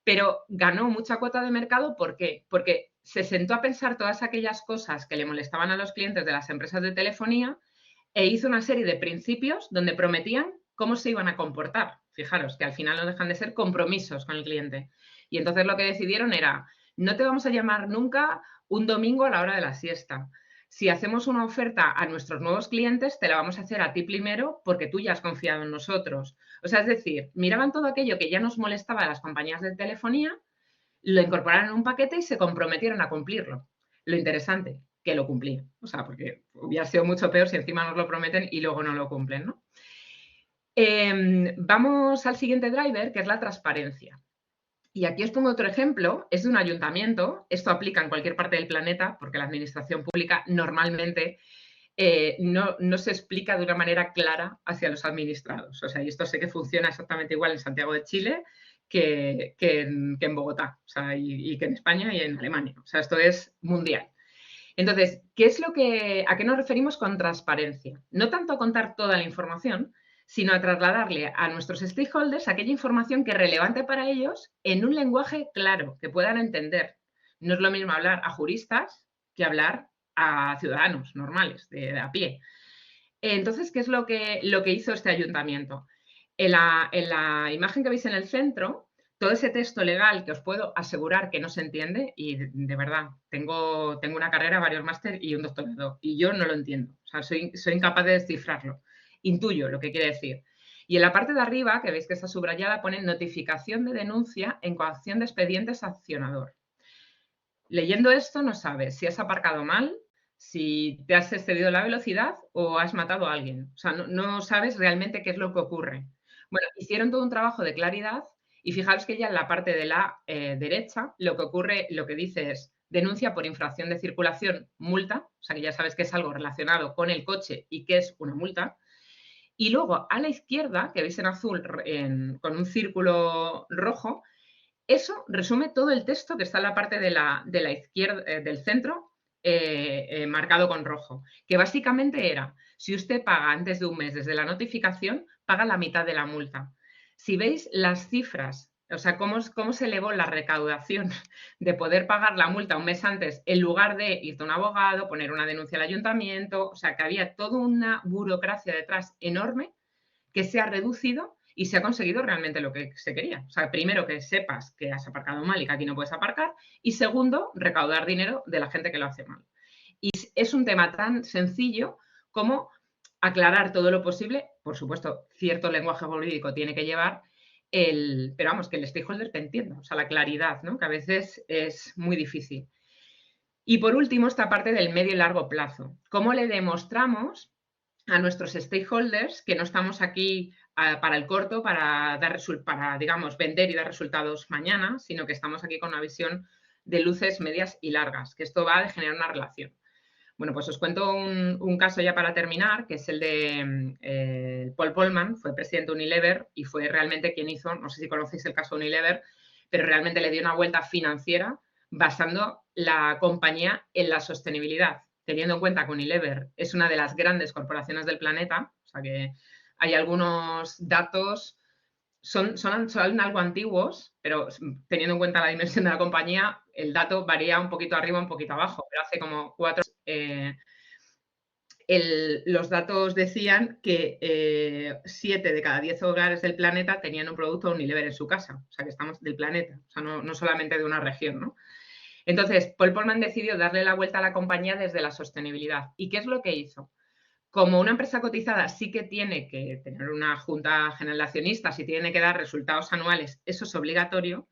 pero ganó mucha cuota de mercado. ¿Por qué? Porque se sentó a pensar todas aquellas cosas que le molestaban a los clientes de las empresas de telefonía e hizo una serie de principios donde prometían cómo se iban a comportar. Fijaros que al final no dejan de ser compromisos con el cliente. Y entonces lo que decidieron era: no te vamos a llamar nunca un domingo a la hora de la siesta. Si hacemos una oferta a nuestros nuevos clientes, te la vamos a hacer a ti primero porque tú ya has confiado en nosotros. O sea, es decir, miraban todo aquello que ya nos molestaba a las compañías de telefonía, lo incorporaron en un paquete y se comprometieron a cumplirlo. Lo interesante, que lo cumplían. O sea, porque hubiera sido mucho peor si encima nos lo prometen y luego no lo cumplen, ¿no? Vamos al siguiente driver, que es la transparencia. Y aquí os pongo otro ejemplo, es de un ayuntamiento. Esto aplica en cualquier parte del planeta, porque la administración pública normalmente no se explica de una manera clara hacia los administrados. O sea, y esto sé que funciona exactamente igual en Santiago de Chile que en Bogotá, o sea, y que en España y en Alemania. O sea, esto es mundial. Entonces, ¿a qué nos referimos con transparencia? No tanto a contar toda la información, sino a trasladarle a nuestros stakeholders aquella información que es relevante para ellos en un lenguaje claro, que puedan entender. No es lo mismo hablar a juristas que hablar a ciudadanos normales, de a pie. Entonces, ¿qué es lo que hizo este ayuntamiento? En la imagen que veis en el centro, todo ese texto legal que os puedo asegurar que no se entiende, y de verdad, tengo una carrera, varios máster y un doctorado, y yo no lo entiendo. O sea, soy incapaz de descifrarlo. Intuyo lo que quiere decir. Y en la parte de arriba, que veis que está subrayada, pone notificación de denuncia en coacción de expediente sancionador. Leyendo esto no sabes si has aparcado mal, si te has excedido la velocidad o has matado a alguien. O sea, no sabes realmente qué es lo que ocurre. Bueno, hicieron todo un trabajo de claridad y fijaros que ya en la parte de la derecha lo que ocurre, lo que dice es denuncia por infracción de circulación, multa, o sea que ya sabes que es algo relacionado con el coche y que es una multa. Y luego a la izquierda, que veis en azul con un círculo rojo, eso resume todo el texto que está en la parte de la izquierda, del centro, marcado con rojo, que básicamente era, si usted paga antes de un mes desde la notificación, paga la mitad de la multa. Si veis las cifras, o sea, cómo se elevó la recaudación de poder pagar la multa un mes antes en lugar de irte a un abogado, poner una denuncia al ayuntamiento, o sea, que había toda una burocracia detrás enorme que se ha reducido y se ha conseguido realmente lo que se quería. O sea, primero que sepas que has aparcado mal y que aquí no puedes aparcar, y segundo, recaudar dinero de la gente que lo hace mal. Y es un tema tan sencillo como aclarar todo lo posible. Por supuesto, cierto lenguaje jurídico tiene que llevar, pero vamos, que el stakeholder te entienda, o sea, la claridad, ¿no? Que a veces es muy difícil. Y por último, esta parte del medio y largo plazo. ¿Cómo le demostramos a nuestros stakeholders que no estamos aquí para el corto, para digamos, vender y dar resultados mañana, sino que estamos aquí con una visión de luces medias y largas, que esto va a generar una relación? Bueno, pues os cuento un caso ya para terminar, que es el de Paul Polman, fue presidente de Unilever y fue realmente quien hizo, no sé si conocéis el caso de Unilever, pero realmente le dio una vuelta financiera basando la compañía en la sostenibilidad, teniendo en cuenta que Unilever es una de las grandes corporaciones del planeta, o sea que hay algunos datos, son algo antiguos, pero teniendo en cuenta la dimensión de la compañía, el dato varía un poquito arriba, un poquito abajo, pero hace como 4 los datos decían que 7 de cada 10 hogares del planeta tenían un producto Unilever en su casa, o sea que estamos del planeta, o sea, no solamente de una región, ¿no? Entonces, Paul Polman decidió darle la vuelta a la compañía desde la sostenibilidad. ¿Y qué es lo que hizo? Como una empresa cotizada sí que tiene que tener una junta general de accionistas y tiene que dar resultados anuales, eso es obligatorio,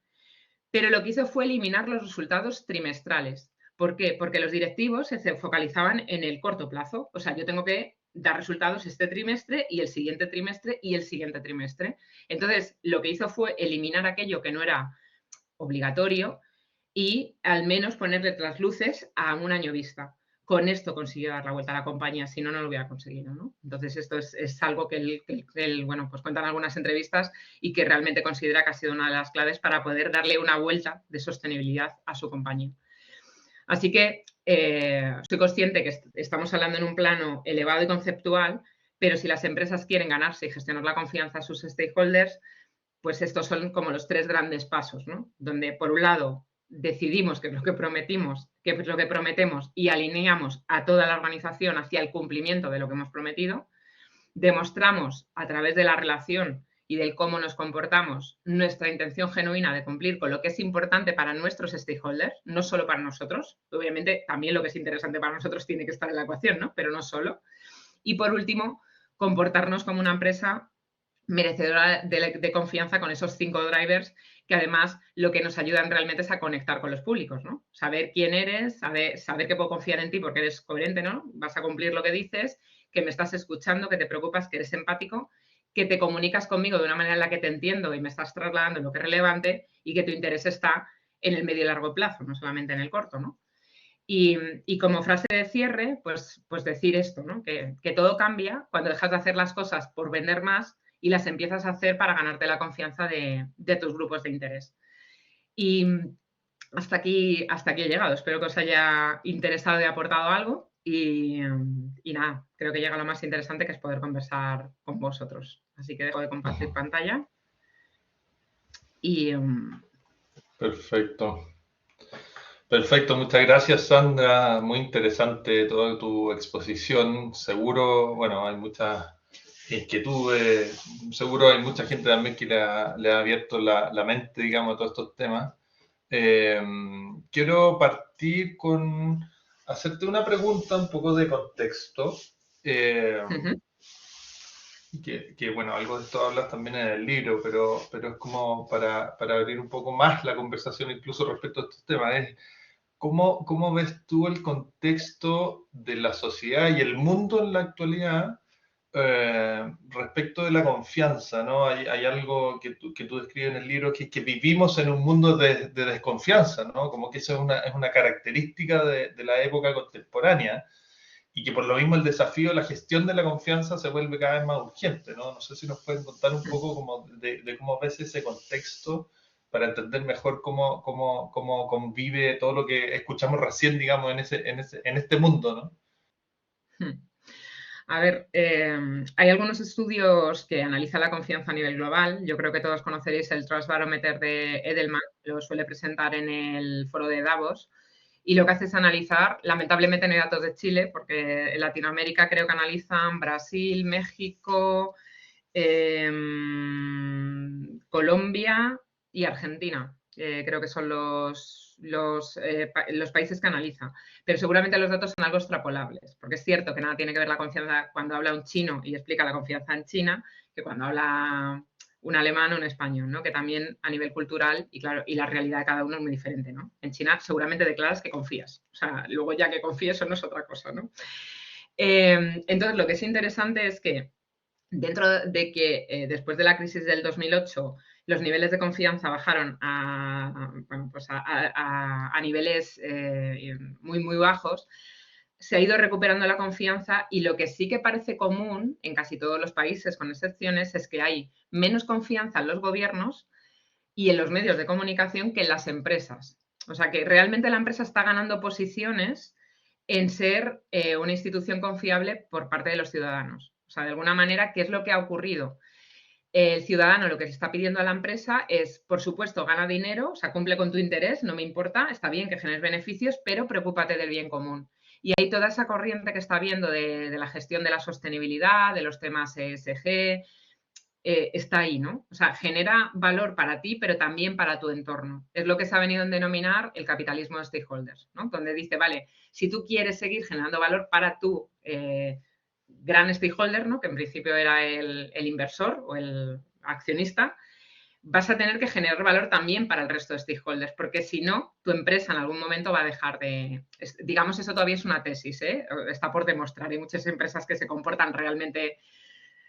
pero lo que hizo fue eliminar los resultados trimestrales. ¿Por qué? Porque los directivos se focalizaban en el corto plazo. O sea, yo tengo que dar resultados este trimestre y el siguiente trimestre y el siguiente trimestre. Entonces, lo que hizo fue eliminar aquello que no era obligatorio y al menos ponerle las luces a un año vista. Con esto consiguió dar la vuelta a la compañía, si no, no lo hubiera conseguido, ¿no? Entonces, esto es algo que él, bueno, pues cuenta en algunas entrevistas y que realmente considera que ha sido una de las claves para poder darle una vuelta de sostenibilidad a su compañía. Así que soy consciente que estamos hablando en un plano elevado y conceptual, pero si las empresas quieren ganarse y gestionar la confianza a sus stakeholders, pues estos son como los 3 grandes pasos, ¿no? Donde, por un lado, decidimos qué es lo que prometimos, qué es lo que prometemos y alineamos a toda la organización hacia el cumplimiento de lo que hemos prometido. Demostramos a través de la relación y del cómo nos comportamos nuestra intención genuina de cumplir con lo que es importante para nuestros stakeholders, no solo para nosotros. Obviamente, también lo que es interesante para nosotros tiene que estar en la ecuación, ¿no? Pero no solo. Y por último, comportarnos como una empresa merecedora de confianza con esos 5 drivers que además lo que nos ayudan realmente es a conectar con los públicos, ¿no? Saber quién eres, saber que puedo confiar en ti porque eres coherente, ¿no? Vas a cumplir lo que dices, que me estás escuchando, que te preocupas, que eres empático, que te comunicas conmigo de una manera en la que te entiendo y me estás trasladando lo que es relevante y que tu interés está en el medio y largo plazo, no solamente en el corto, ¿no? Y como frase de cierre, pues decir esto, ¿no? Que todo cambia cuando dejas de hacer las cosas por vender más y las empiezas a hacer para ganarte la confianza de tus grupos de interés. Y hasta aquí he llegado. Espero que os haya interesado y aportado algo. Y nada, creo que llega lo más interesante, que es poder conversar con vosotros. Así que dejo de compartir pantalla. Y Perfecto. Perfecto, muchas gracias, Sandra. Muy interesante toda tu exposición. Seguro, bueno, hay muchas inquietudes. Seguro hay mucha gente también que le ha abierto la mente, digamos, a todos estos temas. Quiero partir con hacerte una pregunta un poco de contexto. Bueno, algo de esto hablas también en el libro, pero es como para abrir un poco más la conversación incluso respecto a estos temas. ¿cómo ves tú el contexto de la sociedad y el mundo en la actualidad respecto de la confianza, ¿no? Hay algo que tú describes en el libro, que vivimos en un mundo de desconfianza, ¿no? Como que eso es una característica de la época contemporánea y que por lo mismo el desafío de la gestión de la confianza se vuelve cada vez más urgente, ¿no? No sé si nos pueden contar un poco como de cómo ves ese contexto para entender mejor cómo convive todo lo que escuchamos recién, digamos, en este mundo, ¿no? Hmm. A ver, hay algunos estudios que analizan la confianza a nivel global. Yo creo que todos conoceréis el Trust Barometer de Edelman, lo suele presentar en el foro de Davos. Y lo que hace es analizar, lamentablemente no hay datos de Chile, porque en Latinoamérica creo que analizan Brasil, México, Colombia y Argentina. Creo que son los países que analiza. Pero seguramente los datos son algo extrapolables, porque es cierto que nada tiene que ver la confianza cuando habla un chino y explica la confianza en China que cuando habla un alemán o un español, ¿no? Que también a nivel cultural y claro, y la realidad de cada uno es muy diferente, ¿no? En China seguramente declaras que confías, o sea, luego ya que confíes eso no es otra cosa, ¿no? Entonces, lo que es interesante es que dentro de que después de la crisis del 2008 los niveles de confianza bajaron bueno, pues a niveles muy, muy bajos, se ha ido recuperando la confianza y lo que sí que parece común en casi todos los países, con excepciones, es que hay menos confianza en los gobiernos y en los medios de comunicación que en las empresas. O sea que realmente la empresa está ganando posiciones en ser una institución confiable por parte de los ciudadanos. O sea, de alguna manera, ¿qué es lo que ha ocurrido? El ciudadano lo que se está pidiendo a la empresa es, por supuesto, gana dinero, o sea, cumple con tu interés, no me importa, está bien que generes beneficios, pero preocúpate del bien común. Y hay toda esa corriente que está viendo de la gestión de la sostenibilidad, de los temas ESG, está ahí, ¿no? O sea, genera valor para ti, pero también para tu entorno. Es lo que se ha venido a denominar el capitalismo de stakeholders, ¿no? Donde dice, vale, si tú quieres seguir generando valor para tu gran stakeholder, ¿no? Que en principio era el inversor o el accionista, vas a tener que generar valor también para el resto de stakeholders, porque si no, tu empresa en algún momento va a dejar de... Digamos, eso todavía es una tesis, ¿eh? Está por demostrar. Hay muchas empresas que se comportan realmente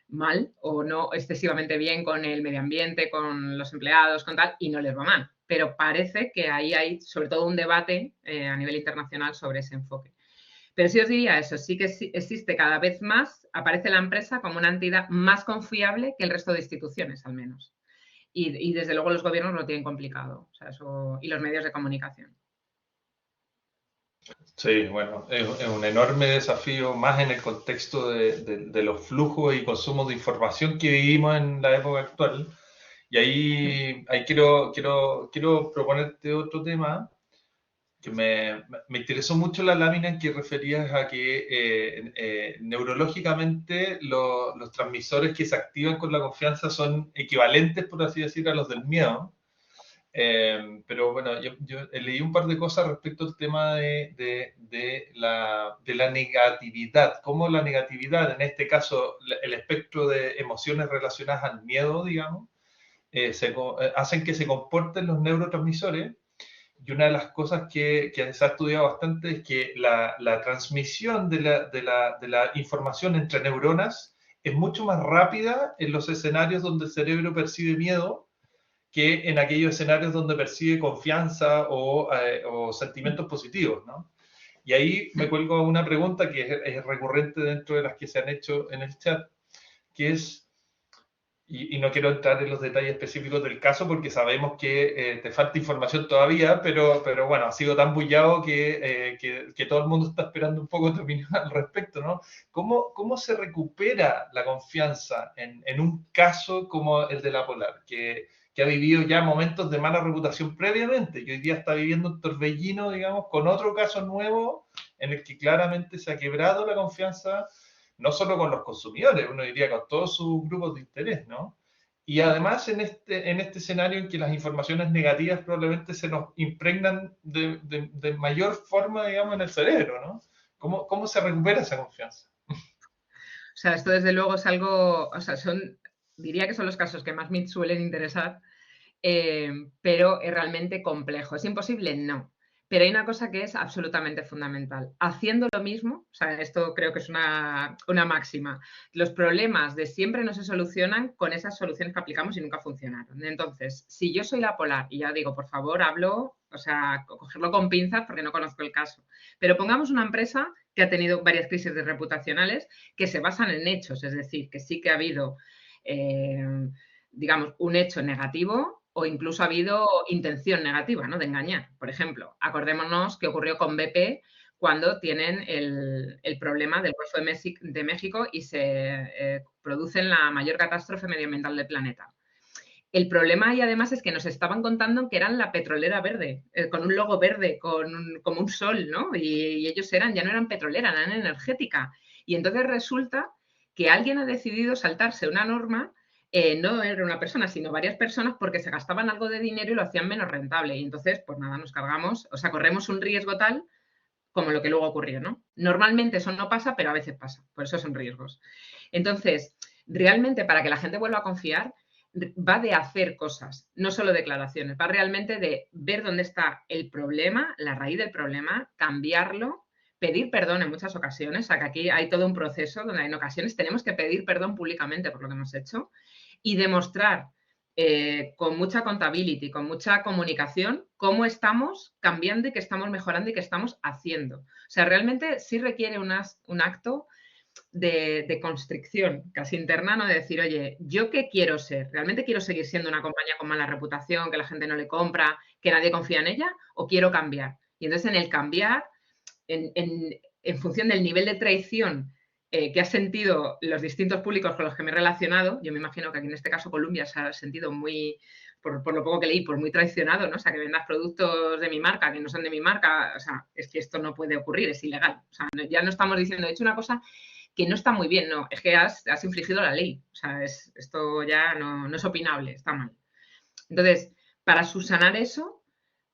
mal o no excesivamente bien con el medio ambiente, con los empleados, con tal, y no les va mal. Pero parece que ahí hay sobre todo un debate a nivel internacional sobre ese enfoque. Pero sí os diría eso, sí que existe cada vez más, aparece la empresa como una entidad más confiable que el resto de instituciones, al menos. Y desde luego los gobiernos lo tienen complicado, o sea, eso, y los medios de comunicación. Sí, bueno, es un enorme desafío, más en el contexto de los flujos y consumos de información que vivimos en la época actual. Y ahí quiero proponerte otro tema que me interesó mucho la lámina en que referías a que neurológicamente los transmisores que se activan con la confianza son equivalentes, por así decir, a los del miedo. Pero bueno, yo leí un par de cosas respecto al tema de la negatividad, cómo la negatividad, en este caso el espectro de emociones relacionadas al miedo, digamos, hacen que se comporten los neurotransmisores. Y una de las cosas que se ha estudiado bastante es que la transmisión de la información entre neuronas es mucho más rápida en los escenarios donde el cerebro percibe miedo que en aquellos escenarios donde percibe confianza o sentimientos positivos, ¿no? Y ahí me cuelgo una pregunta que es recurrente dentro de las que se han hecho en el chat, que es, y no quiero entrar en los detalles específicos del caso porque sabemos que te falta información todavía, pero bueno, ha sido tan bullado que todo el mundo está esperando un poco tu opinión al respecto, ¿no? ¿Cómo se recupera la confianza en un caso como el de la Polar, que ha vivido ya momentos de mala reputación previamente, que hoy día está viviendo un torbellino, digamos, con otro caso nuevo en el que claramente se ha quebrado la confianza, no solo con los consumidores, uno diría con todos sus grupos de interés, ¿no? Y además en este escenario en que las informaciones negativas probablemente se nos impregnan de mayor forma, digamos, en el cerebro, ¿no? ¿Cómo se recupera esa confianza? O sea, esto desde luego es algo, o sea, diría que son los casos que más me suelen interesar, pero es realmente complejo. ¿Es imposible? No. Pero hay una cosa que es absolutamente fundamental. Haciendo lo mismo, o sea, esto creo que es una máxima, los problemas de siempre no se solucionan con esas soluciones que aplicamos y nunca funcionaron. Entonces, si yo soy la Polar, y ya digo, por favor, hablo, o sea, cogerlo con pinzas porque no conozco el caso, pero pongamos una empresa que ha tenido varias crisis reputacionales que se basan en hechos, es decir, que sí que ha habido, digamos, un hecho negativo o incluso ha habido intención negativa, ¿no? De engañar. Por ejemplo, acordémonos qué ocurrió con BP cuando tienen el problema del Golfo de México y se produce la mayor catástrofe medioambiental del planeta. El problema ahí además es que nos estaban contando que eran la petrolera verde, con un logo verde, como un sol, ¿no? Y ellos ya no eran petrolera, eran energética. Y entonces resulta que alguien ha decidido saltarse una norma, no era una persona, sino varias personas, porque se gastaban algo de dinero y lo hacían menos rentable. Y entonces, pues nada, nos cargamos, o sea, corremos un riesgo tal como lo que luego ocurrió, ¿no? Normalmente eso no pasa, pero a veces pasa, por eso son riesgos. Entonces, realmente para que la gente vuelva a confiar, va de hacer cosas, no solo declaraciones, va realmente de ver dónde está el problema, la raíz del problema, cambiarlo, pedir perdón en muchas ocasiones, o sea que aquí hay todo un proceso donde en ocasiones tenemos que pedir perdón públicamente por lo que hemos hecho y demostrar con mucha accountability, con mucha comunicación, cómo estamos cambiando y qué estamos mejorando y qué estamos haciendo. O sea, realmente sí requiere un acto de constricción casi interna, ¿no? De decir, oye, ¿yo qué quiero ser? ¿Realmente quiero seguir siendo una compañía con mala reputación, que la gente no le compra, que nadie confía en ella? ¿O quiero cambiar? Y entonces en el cambiar, en función del nivel de traición que ha sentido los distintos públicos con los que me he relacionado, yo me imagino que aquí en este caso Columbia se ha sentido muy, por lo poco que leí, pues muy traicionado, ¿no? O sea, que vendas productos de mi marca, que no son de mi marca, o sea, es que esto no puede ocurrir, es ilegal. O sea, ya no estamos diciendo, he hecho una cosa que no está muy bien, no, es que has infringido la ley, o sea, esto ya no es opinable, está mal. Entonces, para subsanar eso,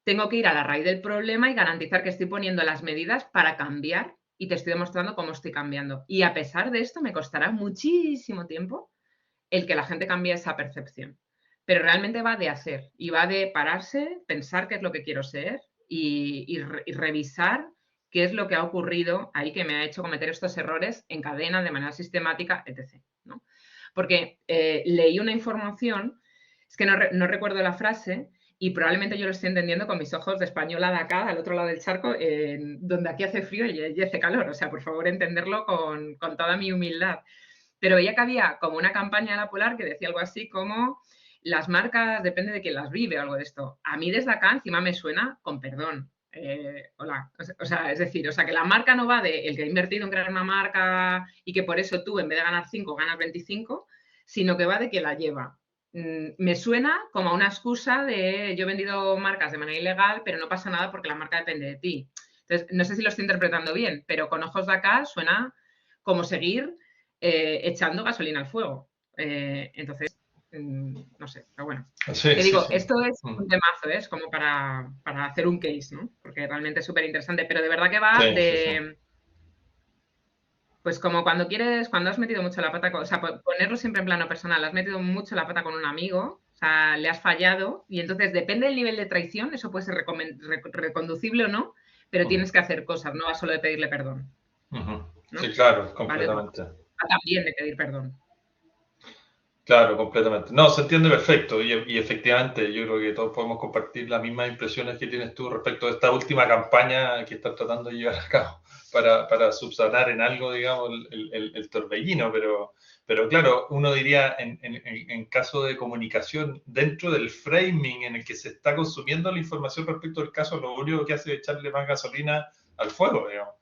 tengo que ir a la raíz del problema y garantizar que estoy poniendo las medidas para cambiar y te estoy demostrando cómo estoy cambiando. Y a pesar de esto, me costará muchísimo tiempo el que la gente cambie esa percepción. Pero realmente va de hacer y va de pararse, pensar qué es lo que quiero ser y revisar qué es lo que ha ocurrido ahí que me ha hecho cometer estos errores en cadena, de manera sistemática, etc. ¿no? Porque leí una información, es que no recuerdo la frase, y probablemente yo lo estoy entendiendo con mis ojos de española de acá, al otro lado del charco, donde aquí hace frío y hace calor. O sea, por favor, entenderlo con toda mi humildad. Pero veía que había como una campaña de la Polar que decía algo así como las marcas depende de quién las vive o algo de esto. A mí desde acá encima me suena con perdón. Hola, o sea, es decir, o sea, que la marca no va de el que ha invertido en crear una marca y que por eso tú en vez de ganar 5 ganas 25, sino que va de quien la lleva. Me suena como a una excusa de yo he vendido marcas de manera ilegal, pero no pasa nada porque la marca depende de ti. Entonces, no sé si lo estoy interpretando bien, pero con ojos de acá suena como seguir echando gasolina al fuego. Entonces, no sé, pero bueno. Sí, que sí, digo, sí. esto es un temazo, es como para hacer un case, ¿no? Porque realmente es súper interesante, pero de verdad que va Sí, sí, sí. de... Pues como cuando has metido mucho la pata, o sea, ponerlo siempre en plano personal, has metido mucho la pata con un amigo, o sea, le has fallado, y entonces depende del nivel de traición, eso puede ser reconducible o no, pero tienes que hacer cosas, no va solo de pedirle perdón, Sí, ¿no? claro, Vale, completamente. va también de pedir perdón. Claro, completamente. No, se entiende perfecto y efectivamente yo creo que todos podemos compartir las mismas impresiones que tienes tú respecto de esta última campaña que estás tratando de llevar a cabo para subsanar en algo, digamos, el torbellino, pero claro, uno diría en caso de comunicación, dentro del framing en el que se está consumiendo la información respecto del caso, lo único que hace es echarle más gasolina al fuego, digamos,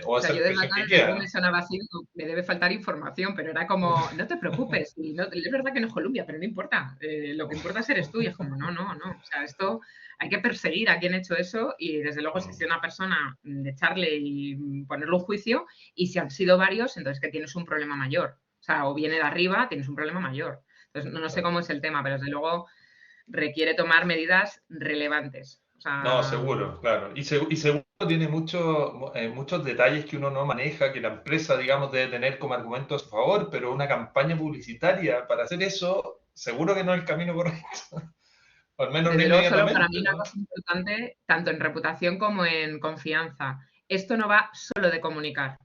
o O esa sea, es yo la desde impresión acá, que desde luego queda, me sonaba así, me debe faltar información, pero era como, no te preocupes, y no, es verdad que no es Colombia, pero no importa, lo que importa es eres tú, y es como, no, o sea, esto hay que perseguir a quien ha hecho eso, y desde luego si es una persona, de echarle y ponerlo en juicio, y si han sido varios, entonces que tienes un problema mayor, o sea, o viene de arriba, tienes un problema mayor. Entonces, no sé cómo es el tema, pero desde luego requiere tomar medidas relevantes. O No, sea, seguro, claro. Y seguro tiene muchos detalles que uno no maneja, que la empresa, digamos, debe tener como argumento a su favor, pero una campaña publicitaria para hacer eso, seguro que no es el camino correcto. O al menos no Desde luego, solo para mí inmediatamente, una ¿no? cosa importante, tanto en reputación como en confianza. Esto no va solo de comunicar,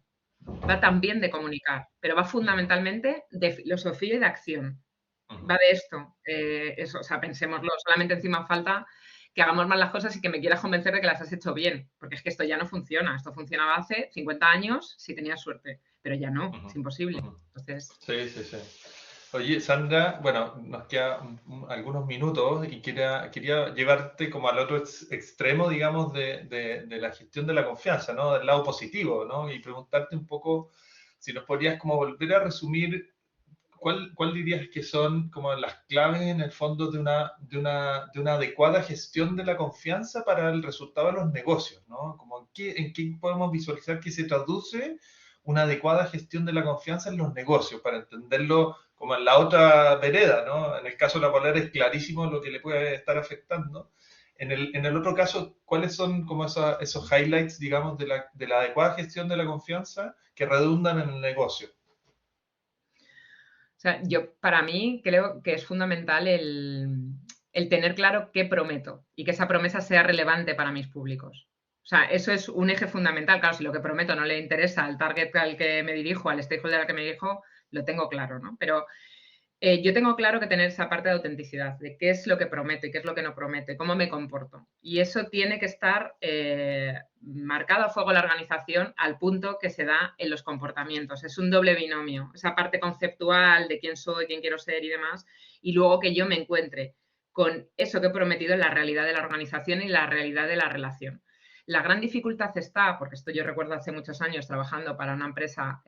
va también de comunicar, pero va Ujú, fundamentalmente de filosofía y de acción. ujú, Va de esto. Eso, o sea, pensémoslo, solamente encima falta que hagamos mal las cosas y que me quieras convencer de que las has hecho bien, porque es que esto ya no funciona. Esto funcionaba hace 50 años si tenías suerte, pero ya no, ujú, es imposible. ujú. Entonces, Sí, sí, sí. Oye, Sandra, bueno, nos quedan algunos minutos y quería llevarte como al otro extremo, digamos, de la gestión de la confianza, ¿no? Del lado positivo, ¿no? Y preguntarte un poco si nos podrías como volver a resumir cuál dirías que son como las claves en el fondo de una adecuada gestión de la confianza para el resultado de los negocios, ¿no? Como en qué podemos visualizar que se traduce una adecuada gestión de la confianza en los negocios, para entenderlo como en la otra vereda, ¿no? En el caso de la polera es clarísimo lo que le puede estar afectando. En el otro caso, ¿cuáles son como esos highlights, digamos, de la adecuada gestión de la confianza que redundan en el negocio? o sea, yo para mí creo que es fundamental el tener claro qué prometo y que esa promesa sea relevante para mis públicos. O sea, eso es un eje fundamental. Claro, si lo que prometo no le interesa al target al que me dirijo, al stakeholder al que me dirijo, lo tengo claro, ¿no? Pero yo tengo claro que tener esa parte de autenticidad, de qué es lo que prometo y qué es lo que no prometo y cómo me comporto. Y eso tiene que estar marcado a fuego en la organización al punto que se da en los comportamientos. Es un doble binomio, esa parte conceptual de quién soy, quién quiero ser y demás, y luego que yo me encuentre con eso que he prometido en la realidad de la organización y la realidad de la relación. La gran dificultad está, porque esto yo recuerdo hace muchos años trabajando para una empresa,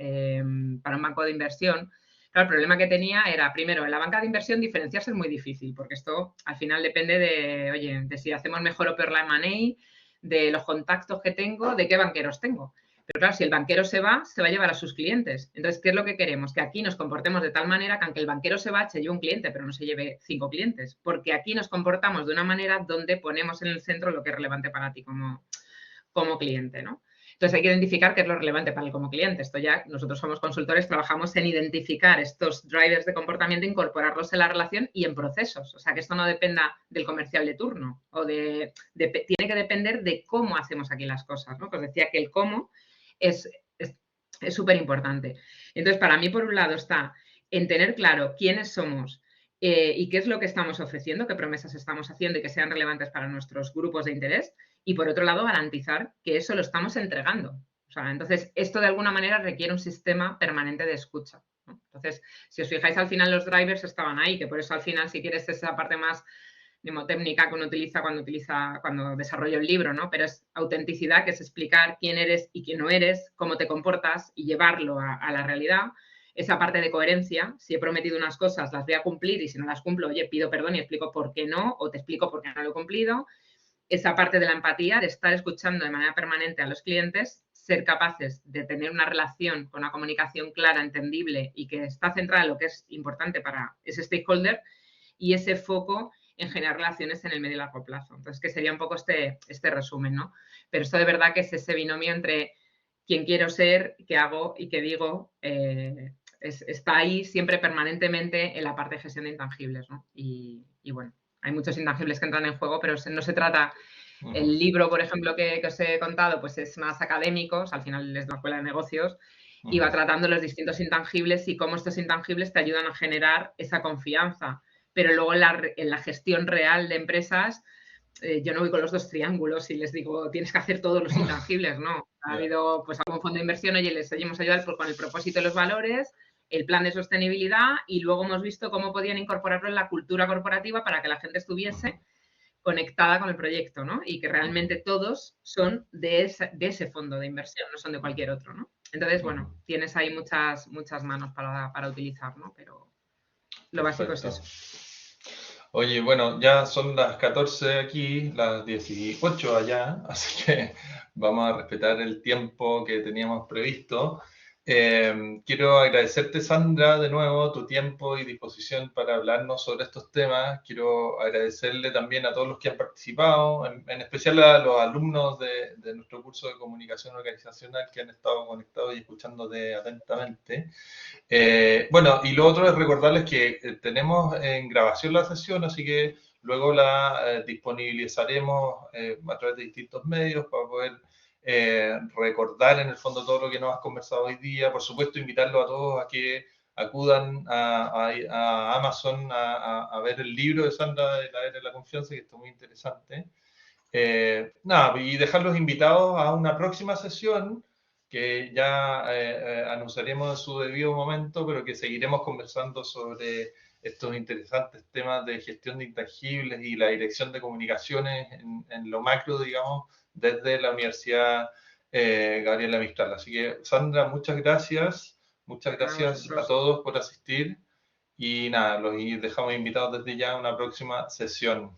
para un banco de inversión. Claro, el problema que tenía era, primero, en la banca de inversión diferenciarse es muy difícil, porque esto al final depende de, oye, de si hacemos mejor o peor la M&A, de los contactos que tengo, de qué banqueros tengo. Pero claro, si el banquero se va a llevar a sus clientes. Entonces, ¿qué es lo que queremos? Que aquí nos comportemos de tal manera que aunque el banquero se lleve un cliente, pero no se lleve 5 clientes. Porque aquí nos comportamos de una manera donde ponemos en el centro lo que es relevante para ti como cliente, ¿no? Entonces hay que identificar qué es lo relevante para él como cliente. Esto ya, nosotros somos consultores, trabajamos en identificar estos drivers de comportamiento, incorporarlos en la relación y en procesos. O sea, que esto no dependa del comercial de turno o tiene que depender de cómo hacemos aquí las cosas, ¿no? Pues decía que el cómo es súper importante. Entonces, para mí, por un lado, está en tener claro quiénes somos, y qué es lo que estamos ofreciendo, qué promesas estamos haciendo y que sean relevantes para nuestros grupos de interés. Y por otro lado, garantizar que eso lo estamos entregando. O sea, entonces, esto de alguna manera requiere un sistema permanente de escucha, ¿no? Entonces, si os fijáis, al final los drivers estaban ahí, que por eso al final, si quieres, esa parte más mnemotécnica que uno utiliza cuando desarrolla un libro, ¿no? Pero es autenticidad, que es explicar quién eres y quién no eres, cómo te comportas y llevarlo a la realidad. Esa parte de coherencia, si he prometido unas cosas, las voy a cumplir y si no las cumplo, oye, pido perdón y explico por qué no, o te explico por qué no lo he cumplido. Esa parte de la empatía, de estar escuchando de manera permanente a los clientes, ser capaces de tener una relación con una comunicación clara, entendible y que está centrada en lo que es importante para ese stakeholder y ese foco en generar relaciones en el medio y largo plazo. Entonces, que sería un poco este resumen, ¿no? Pero esto de verdad que es ese binomio entre quién quiero ser, qué hago y qué digo, está ahí siempre permanentemente en la parte de gestión de intangibles, ¿no? Y bueno, hay muchos intangibles que entran en juego, pero no se trata. Ujú, El libro, por ejemplo, que os he contado, pues es más académico, o sea, al final es la escuela de negocios, y ujú, va tratando los distintos intangibles y cómo estos intangibles te ayudan a generar esa confianza. Pero luego en la gestión real de empresas, yo no voy con los dos triángulos y les digo, tienes que hacer todos los intangibles, ¿no? Ha ya, habido, pues, algún fondo de inversión, oye, les hemos ayudado pues, con el propósito y los valores, el plan de sostenibilidad y luego hemos visto cómo podían incorporarlo en la cultura corporativa para que la gente ujú, estuviese conectada con el proyecto, ¿no? Y que ujú, realmente todos son de ese fondo de inversión, no son de cualquier otro, ¿no? Entonces, ujú. bueno, tienes ahí muchas manos para utilizar, ¿no? Pero lo básico es Perfecto. eso. Oye, bueno, ya son las 14 aquí, las 18 allá, así que vamos a respetar el tiempo que teníamos previsto. Quiero agradecerte, Sandra, de nuevo tu tiempo y disposición para hablarnos sobre estos temas. Quiero agradecerle también a todos los que han participado, en especial a los alumnos de nuestro curso de comunicación organizacional que han estado conectados y escuchándote atentamente. Bueno, y lo otro es recordarles que tenemos en grabación la sesión, así que luego la disponibilizaremos a través de distintos medios para poder recordar en el fondo todo lo que nos has conversado hoy día. Por supuesto, invitarlos a todos a que acudan a Amazon a ver el libro de Sandra de la Era de la Confianza, que está muy interesante. Nada, y dejarlos invitados a una próxima sesión que ya anunciaremos en su debido momento, pero que seguiremos conversando sobre estos interesantes temas de gestión de intangibles y la dirección de comunicaciones en lo macro, digamos, desde la Universidad Gabriela Mistral. Así que, Sandra, muchas gracias. Muchas gracias a todos por asistir. Y nada, los dejamos invitados desde ya a una próxima sesión.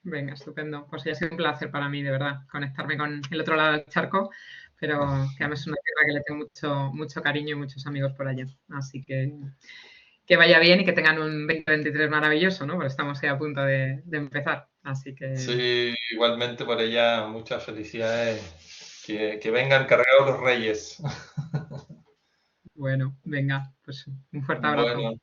Venga, estupendo. Pues ya ha sido un placer para mí, de verdad, conectarme con el otro lado del charco, pero que además es una tierra que le tengo mucho cariño y muchos amigos por allá. Así que vaya bien y que tengan un 2023 maravilloso, ¿no? Porque estamos ya a punto de empezar. Así que... Sí, igualmente por allá, muchas felicidades. Que vengan cargados los reyes. Bueno, venga, pues un fuerte abrazo. Bueno,